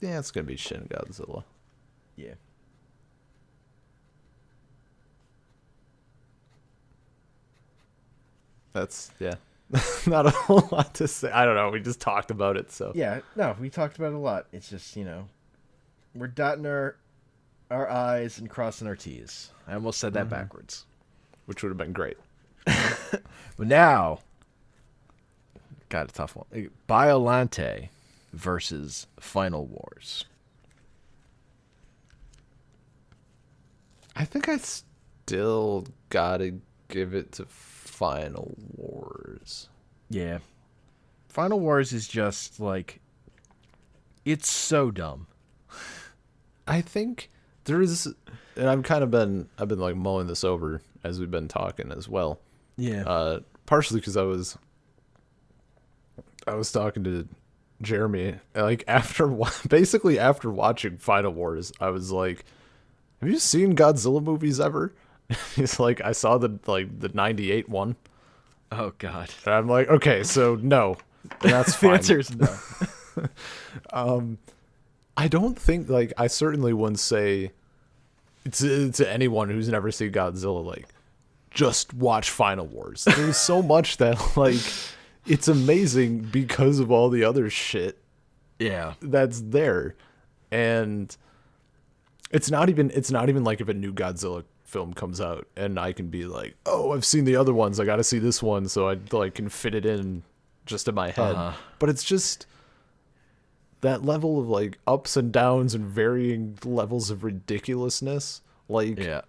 Yeah, it's gonna be Shin Godzilla. Yeah. That's not a whole lot to say. I don't know. We just talked about it, so Yeah, no, we talked about it a lot. It's just, we're dotting our I's and crossing our T's. I almost said that backwards. which would have been great. But now, got a tough one. Biolante versus Final Wars. I think I still gotta give it to Final Wars. Yeah. Final Wars is just like, it's so dumb. I think there's, and I've been like mulling this over as we've been talking as well. Yeah. Partially because I was talking to Jeremy, like basically after watching Final Wars, I was like, "Have you seen Godzilla movies ever?" He's like, "I saw the 98 one." Oh, God. And I'm like, "Okay, so no, that's The fine." answer is no. I don't think, like, I certainly wouldn't say to anyone who's never seen Godzilla, like, just watch Final Wars. There's so much that, like, it's amazing because of all the other shit Yeah. that's there. And it's not even like if a new Godzilla film comes out and I can be like, "Oh, I've seen the other ones. I got to see this one," so I like can fit it in just in my head. But it's just that level of like ups and downs and varying levels of ridiculousness, like Yeah.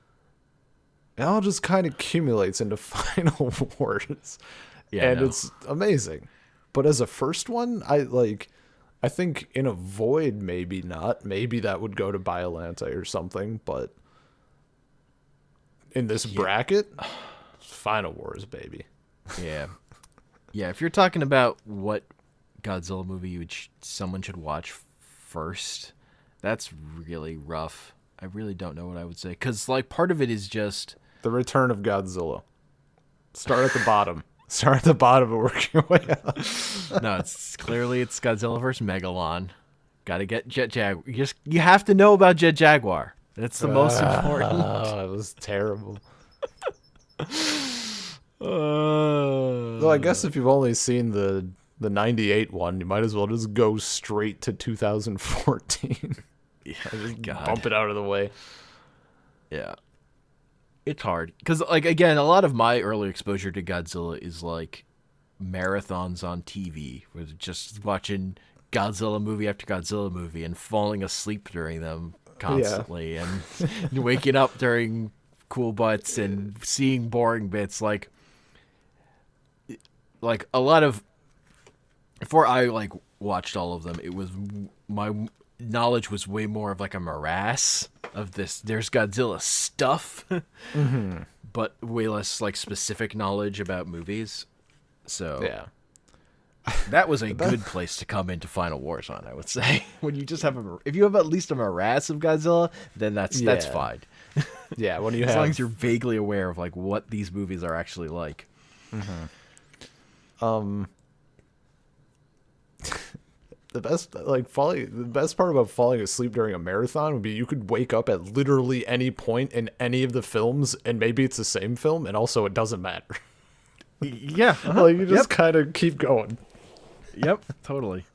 it all just kind of accumulates into Final Wars. Yeah, And no. it's amazing. But as a first one, I think in a void, maybe not. Maybe that would go to Biolante or something, but in this bracket, Final Wars, baby. Yeah. Yeah, if you're talking about what Godzilla movie someone should watch first, that's really rough. I really don't know what I would say. Because, like, part of it is just... The Return of Godzilla. Start at the bottom. Start at the bottom and work your way up. No, it's Godzilla versus Megalon. Got to get Jet Jaguar. You have to know about Jet Jaguar. That's the most important. Oh, it was terrible. Uh, Though I guess if you've only seen the 98 one, you might as well just go straight to 2014. yeah, Just God. bump it out of the way. Yeah. It's hard. Because, like, again, a lot of my early exposure to Godzilla is, like, marathons on TV, where just watching Godzilla movie after Godzilla movie and falling asleep during them constantly and waking up during cool butts and seeing boring bits. Like a lot of... Before I, like, watched all of them, it was... My knowledge was way more of, like, a morass of this. There's Godzilla stuff, but way less, like, specific knowledge about movies. So... Yeah. That was a good place to come into Final Wars on, I would say. When you just have if you have at least a morass of Godzilla, then that's fine. Yeah, when you as have, long as you're vaguely aware of like what these movies are actually like. the best part about falling asleep during a marathon would be you could wake up at literally any point in any of the films, and maybe it's the same film, and also it doesn't matter. Yeah, Like you just kind of keep going. Yep, totally.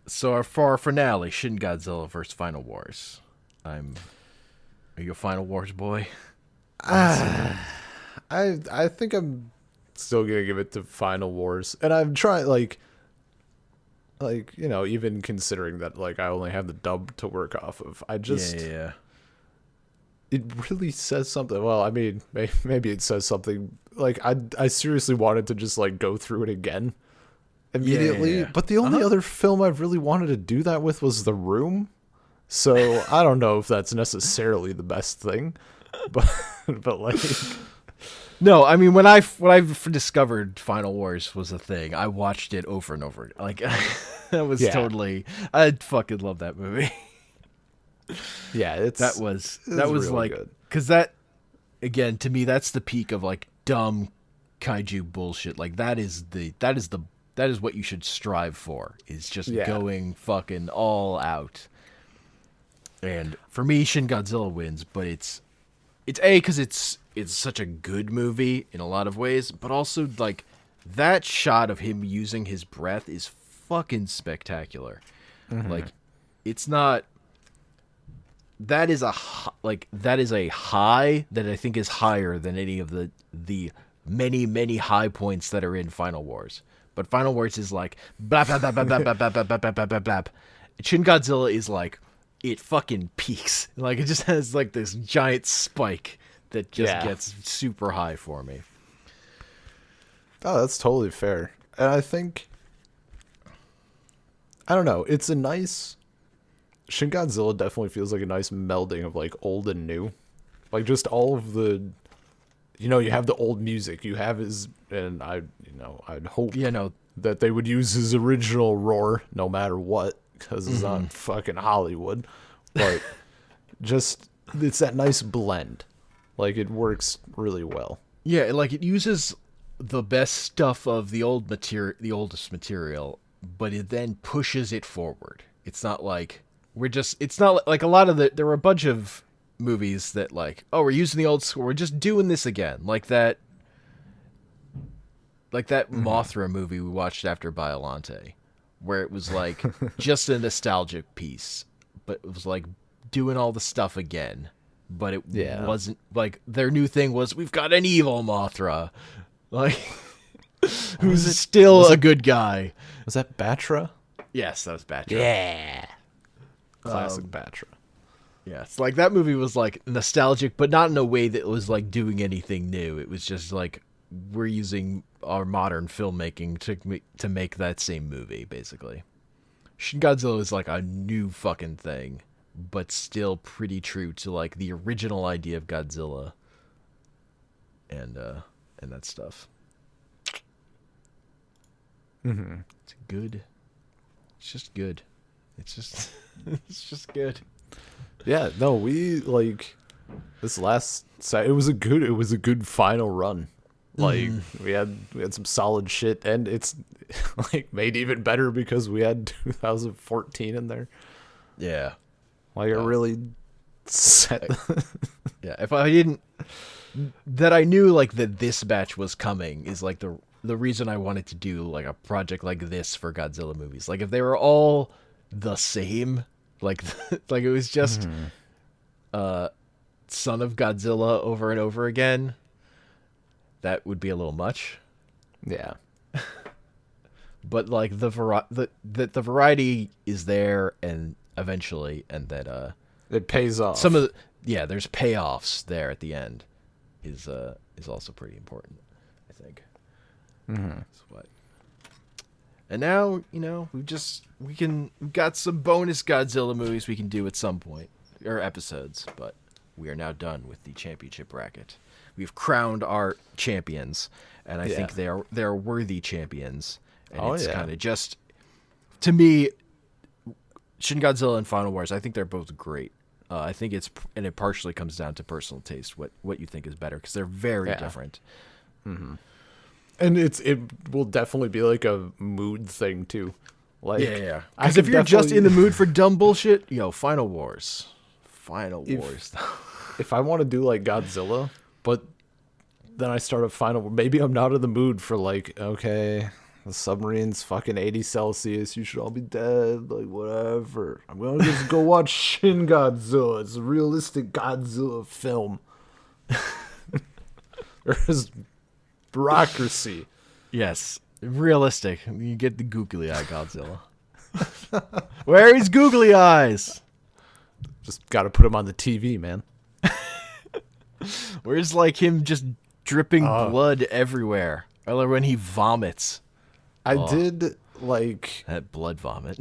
So for our finale, Shin Godzilla vs. Final Wars. Are you a Final Wars boy? I think I'm still gonna give it to Final Wars, and I'm trying like even considering that like I only have the dub to work off of. I just It really says something. Well, I mean, maybe it says something. Like I seriously wanted to just like go through it again immediately. But the only other film I've really wanted to do that with was The Room. So I don't know if that's necessarily the best thing, but like. No, I mean when I discovered Final Wars was a thing, I watched it over and over. Like that was totally. I fucking love that movie. Yeah, that was really like good. Cause that again to me that's the peak of like dumb kaiju bullshit. Like that is what you should strive for. Is just going fucking all out. And for me, Shin Godzilla wins, but it's because it's such a good movie in a lot of ways, but also like that shot of him using his breath is fucking spectacular. Like it's not. That is a high that I think is higher than any of the many high points that are in Final Wars. But Final Wars is like blah blah blah blah blah blah blah blah blah blah blah blah. Shin Godzilla is like it fucking peaks. Like it just has like this giant spike that just gets super high for me. Oh, that's totally fair. And I think I don't know. It's a nice. Shin Godzilla definitely feels like a nice melding of like old and new, like just all of the, you have the old music, you have his, and I'd hope that they would use his original roar no matter what, because it's not fucking Hollywood, but just it's that nice blend, like it works really well. Yeah, like it uses the best stuff of the oldest material, but it then pushes it forward. It's not like. It's not like a lot of there were a bunch of movies that like, oh, we're using the old school, we're just doing this again. Like that Mothra movie we watched after Biollante, where it was like just a nostalgic piece, but it was like doing all the stuff again. But it wasn't like their new thing was we've got an evil Mothra. Like who's still a good guy. Was that Batra? Yes, that was Batra. Yeah. Classic Batra. Yeah, it's like that movie was like nostalgic, but not in a way that was like doing anything new. It was just like we're using our modern filmmaking to make that same movie, basically. Shin Godzilla is like a new fucking thing, but still pretty true to like the original idea of Godzilla and that stuff. It's good. It's just good. It's just good. Yeah, no, we like this last it was a good final run. Like we had some solid shit, and it's like made even better because we had 2014 in there. Yeah. Like it really set. Yeah, if I didn't that I knew like that this batch was coming is like the reason I wanted to do like a project like this for Godzilla movies. Like if they were all the same, like like it was just Son of Godzilla over and over again, that would be a little much. Yeah. But like the variety is there, and eventually, and that it pays off. Some of there's payoffs there at the end is also pretty important, I think. That's what. And now, we've got some bonus Godzilla movies we can do at some point, or episodes, but we are now done with the championship bracket. We've crowned our champions, and I think they're worthy champions. And it's kind of just, to me, Shin Godzilla and Final Wars, I think they're both great. I think and it partially comes down to personal taste, what you think is better, because they're very different. Mm-hmm. And it will definitely be like a mood thing too. Like, yeah. Because if you're just in the mood for dumb bullshit, Final Wars. If I want to do like Godzilla, but then I start a Final, maybe I'm not in the mood for like, okay, the submarine's fucking 80 Celsius, you should all be dead, like whatever. I'm gonna just go watch Shin Godzilla. It's a realistic Godzilla film. There's bureaucracy. Yes, realistic. You get the googly eye Godzilla. Where is googly eyes? Just got to put him on the TV, man. Where's like him just dripping blood everywhere? Or when he vomits. I did like that blood vomit.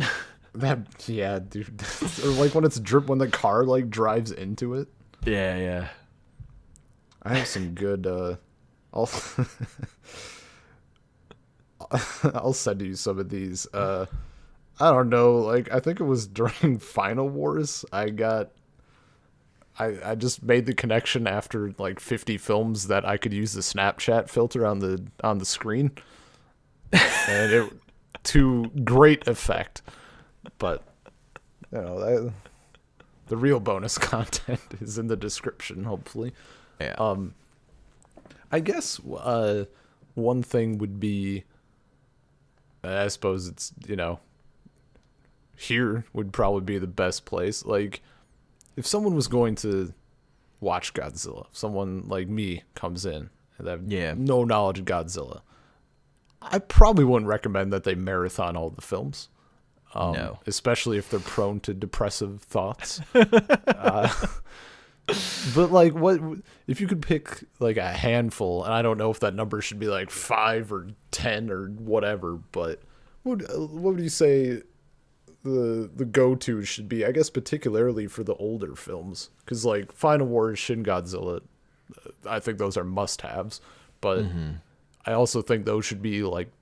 Yeah, dude. Or like when it's when the car like drives into it. Yeah. I have some good. I'll send you some of these. I don't know. Like I think it was during Final Wars. I just made the connection after like 50 films that I could use the Snapchat filter on the screen, and it to great effect. But the real bonus content is in the description, hopefully. Yeah. I guess one thing would be, I suppose it's, here would probably be the best place. Like, if someone was going to watch Godzilla, someone like me comes in and have no knowledge of Godzilla, I probably wouldn't recommend that they marathon all the films. No. Especially if they're prone to depressive thoughts. But like, what if you could pick like a handful? And I don't know if that number should be like 5 or 10 or whatever. But what would you say the go-to should be? I guess particularly for the older films, because like Final Wars, Shin Godzilla, I think those are must-haves. But I also think those should be like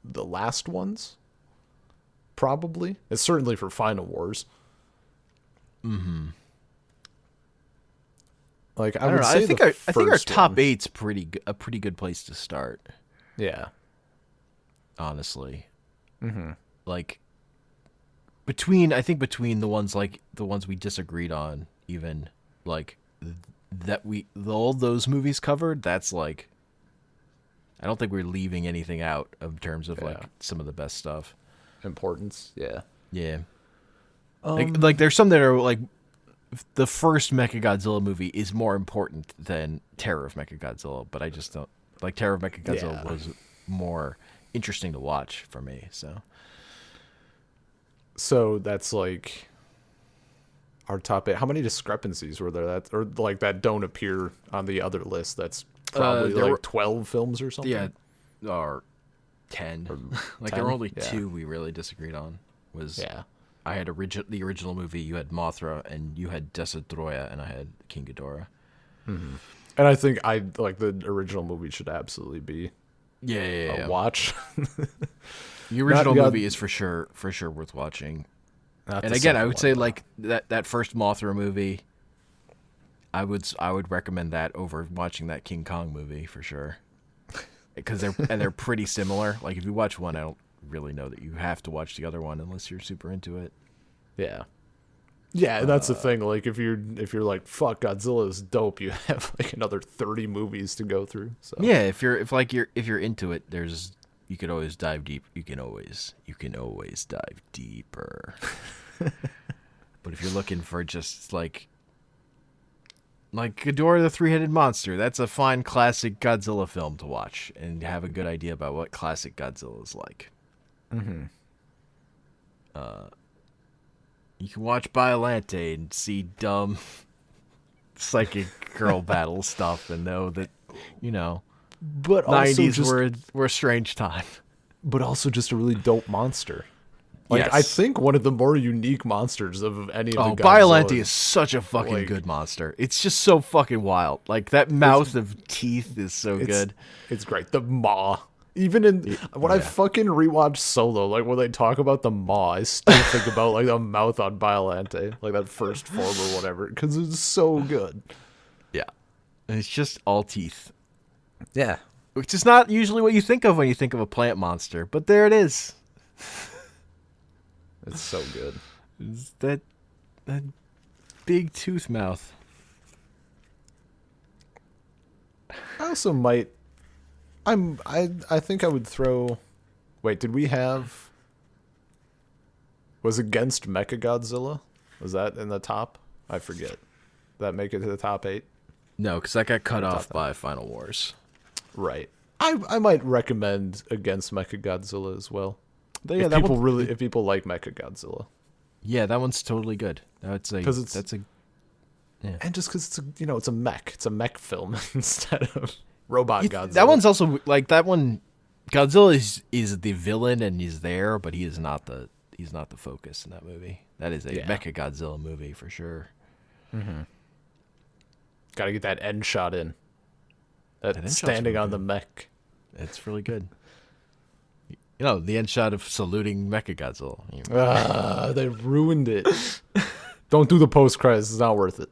the last ones. Probably. It's certainly for Final Wars. Mm-hmm. Like I don't know. I think our top 8's a pretty good place to start. Yeah. Honestly. Mm-hmm. Like between the ones we disagreed on, even like all those movies covered, that's like I don't think we're leaving anything out in terms of like some of the best stuff. Importance, yeah. Like there's some that are like the first Mechagodzilla movie is more important than Terror of Mechagodzilla, but I just don't like Terror of Mechagodzilla was more interesting to watch for me. So that's like our top 8. How many discrepancies were there that don't appear on the other list? That's probably like 12 films or something. Yeah, or 10. Like 10? There were only 2 we really disagreed on. I had the original movie, you had Mothra, and you had Destroya, and I had King Ghidorah. Mm-hmm. And I think the original movie should absolutely be a watch. The original movie is for sure worth watching. And again, I would say like that first Mothra movie, I would recommend that over watching that King Kong movie for sure. Because they're pretty similar. Like if you watch one, I don't really know that you have to watch the other one unless you're super into it. Yeah, and that's the thing. Like if you're like, fuck, Godzilla is dope, you have like another 30 movies to go through. So yeah, if you're into it, you can always dive deep. You can always dive deeper. But if you're looking for just like Ghidorah the Three-Headed Monster, that's a fine classic Godzilla film to watch and have a good idea about what classic Godzilla is like. Mm-hmm. You can watch Biollante and see dumb psychic girl battle stuff and know that, but 90s were a strange time. But also just a really dope monster. Like, I Yes. think one of the more unique monsters of any of the Oh, Godzilla. Biollante is such a fucking like- good monster. It's just so fucking wild. Like that mouth of teeth is so good. It's great. The maw. Even in when I yeah. fucking rewatch Solo, like when they talk about the maw, I still think about like the mouth on Biollante, like that first form or whatever, because it's so good. Yeah. And it's just all teeth. Yeah. Which is not usually what you think of when you think of a plant monster, but there it is. It's so good. It's that big tooth mouth. I also might. I think I would throw. Wait, did we have? Was Against Mechagodzilla? Was that in the top? I forget. Did that make it to the top 8? No, because that got cut off by Final Wars. Right. I might recommend Against Mechagodzilla as well. Yeah, If people like Mechagodzilla. Yeah, that one's totally good. And just because it's a mech. It's a mech film instead of robot Godzilla. That one's also like that one. Godzilla is the villain and he's there, but he's not the focus in that movie. That is a Mechagodzilla movie for sure. Mm-hmm. Got to get that end shot in. That end standing really on good. the mech. It's really good. You know, the end shot of saluting Mechagodzilla. They ruined it. Don't do the post credits. It's not worth it.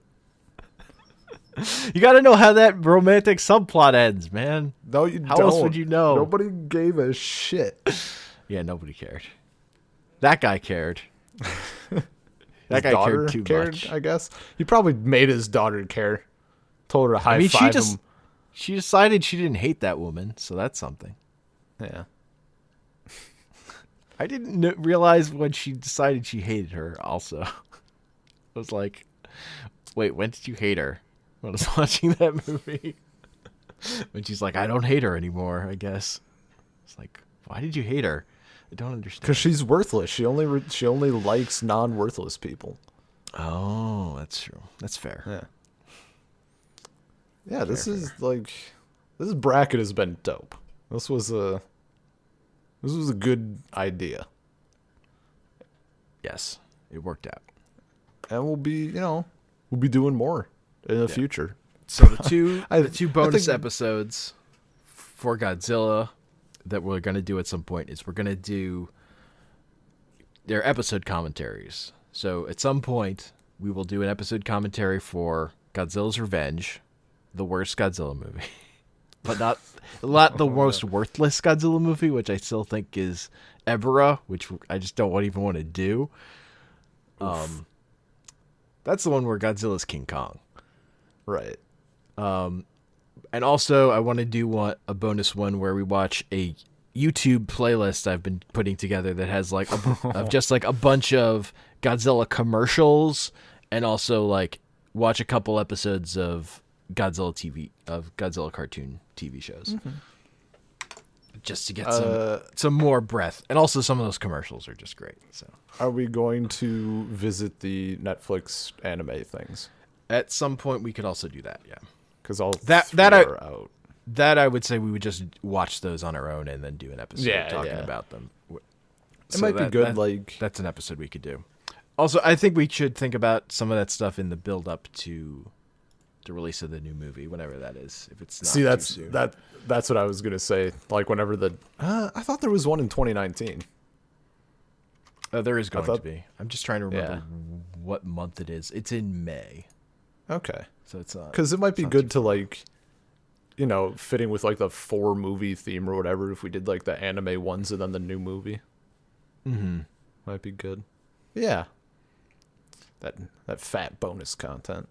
You got to know how that romantic subplot ends, man. No, you How don't. else would you know? Nobody gave a shit. Yeah, nobody cared. That guy cared. His That guy daughter cared too much. I guess. He probably made his daughter care. Told her to high I mean, five him. she decided she didn't hate that woman, so that's something. Yeah. I didn't realize when she decided she hated her also. I was like, wait, when did you hate her? When I was watching that movie. When she's like, I don't hate her anymore, I guess. It's like, why did you hate her? I don't understand. Because she's worthless. She only likes non-worthless people. Oh, that's true. That's fair. Yeah. Yeah, this bracket has been dope. This was a good idea. Yes, it worked out. And we'll be doing more in the future. So the two bonus think- episodes for Godzilla that we're going to do at some point is we're going to do their episode commentaries. So at some point we will do an episode commentary for Godzilla's Revenge, the worst Godzilla movie. But not the most worthless Godzilla movie, which I still think is Ebra, which I just don't even want to do. That's the one where Godzilla's King Kong. Right. And also, I want to do a bonus one where we watch a YouTube playlist I've been putting together that has like of just like a bunch of Godzilla commercials, and also like watch a couple episodes of Godzilla cartoon TV shows, just to get some more breath. And also, some of those commercials are just great. So, are we going to visit the Netflix anime things? at some point, we could also do that. Yeah. Because all that are out. That I would say we would just watch those on our own and then do an episode talking about them. It might be good. That's an episode we could do. Also, I think we should think about some of that stuff in the build up to the release of the new movie, whenever that is. If it's not too soon. That's what I was gonna say. Like whenever I thought there was one in 2019. There is going to be. I'm just trying to remember what month it is. It's in May. Okay. So it's not, because it might be good to like, fitting with like the 4 movie theme or whatever. If we did like the anime ones and then the new movie, might be good. Yeah, that fat bonus content.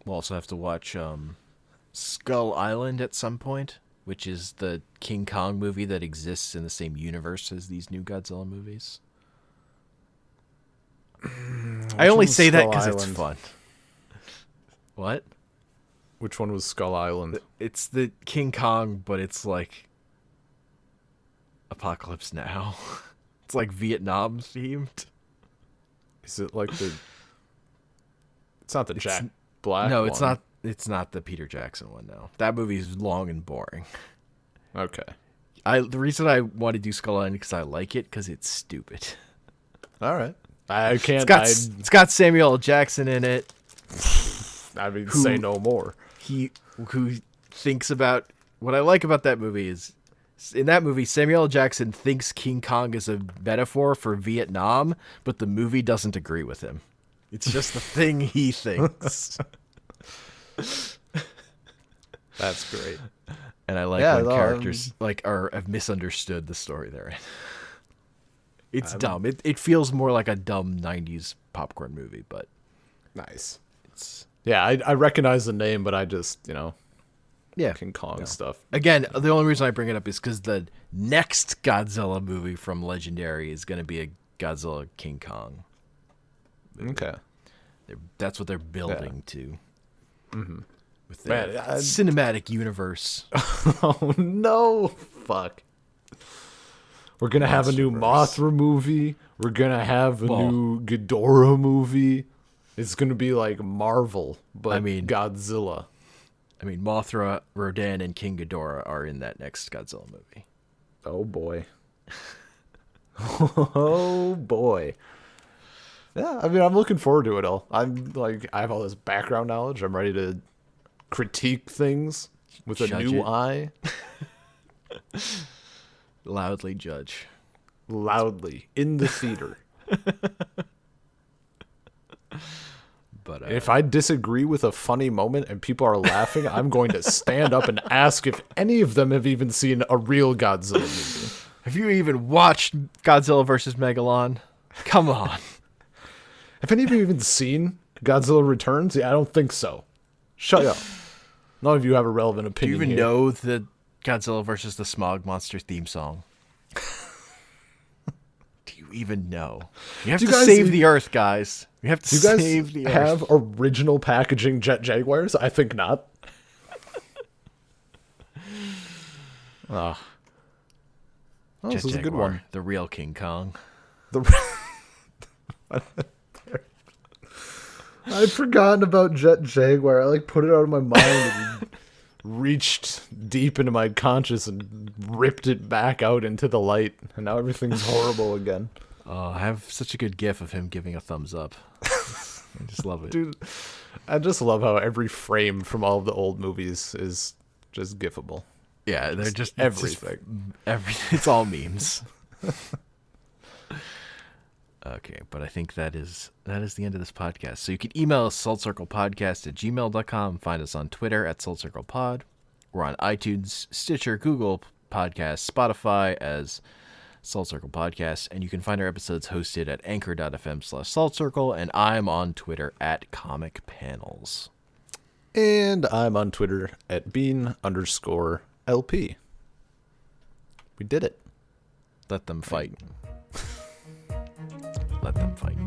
We'll also have to watch Skull Island at some point, which is the King Kong movie that exists in the same universe as these new Godzilla movies. I only say that because it's fun. What? Which one was Skull Island? It's the King Kong, but it's like Apocalypse Now. It's like Vietnam themed. Is it like the? It's not the Jack Black. No, one. it's not. It's not the Peter Jackson one. No, that movie is long and boring. Okay. The reason I want to do Skull Island because I like it because it's stupid. All right. I can't. It's got Samuel L. Jackson in it. I mean, say no more. Who thinks about what I like about that movie is in that movie Samuel L. Jackson thinks King Kong is a metaphor for Vietnam, but the movie doesn't agree with him. It's just the thing he thinks. That's great. And I like when characters have misunderstood the story they're in. It's dumb. It feels more like a dumb 90s popcorn movie, but nice. I recognize the name, but I just, King Kong stuff. Again, the only reason I bring it up is because the next Godzilla movie from Legendary is going to be a Godzilla King Kong movie. Okay. That's what they're building to. Mm-hmm. With their cinematic universe. Oh, no. Fuck. We're going to have a new Mothra movie. We're going to have a new Ghidorah movie. It's going to be like Marvel, but Godzilla. I mean, Mothra, Rodan, and King Ghidorah are in that next Godzilla movie. Oh, boy. Oh, boy. Yeah, I mean, I'm looking forward to it all. I have all this background knowledge. I'm ready to critique things with a new eye. Loudly judge. Loudly. In the theater. But if I disagree with a funny moment and people are laughing, I'm going to stand up and ask if any of them have even seen a real Godzilla movie. Have you even watched Godzilla vs. Megalon? Come on. Have any of you even seen Godzilla Returns? Yeah, I don't think so. Shut up. None of you have a relevant opinion. Do you even know the Godzilla vs. the Smog Monster theme song? Do you even know? You have to save the Earth, guys. You have to save the Earth. Do you guys have original packaging Jet Jaguars? I think not. Oh, this is a good one. The real King Kong. I'd forgotten about Jet Jaguar. I put it out of my mind and reached deep into my conscious and ripped it back out into the light. And now everything's horrible again. Oh, I have such a good gif of him giving a thumbs up. I just love it. Dude, I just love how every frame from all of the old movies is just gifable. Yeah, they're just everything. It's all memes. Okay, but I think that is the end of this podcast. So you can email us saltcirclepodcast@gmail.com. Find us on Twitter @saltcirclepod. We're on iTunes, Stitcher, Google Podcasts, Spotify as Salt Circle Podcast, and you can find our episodes hosted at anchor.fm/saltcircle, and I'm on Twitter @comicpanels. And I'm on Twitter @bean_LP. We did it. Let them fight. Let them fight.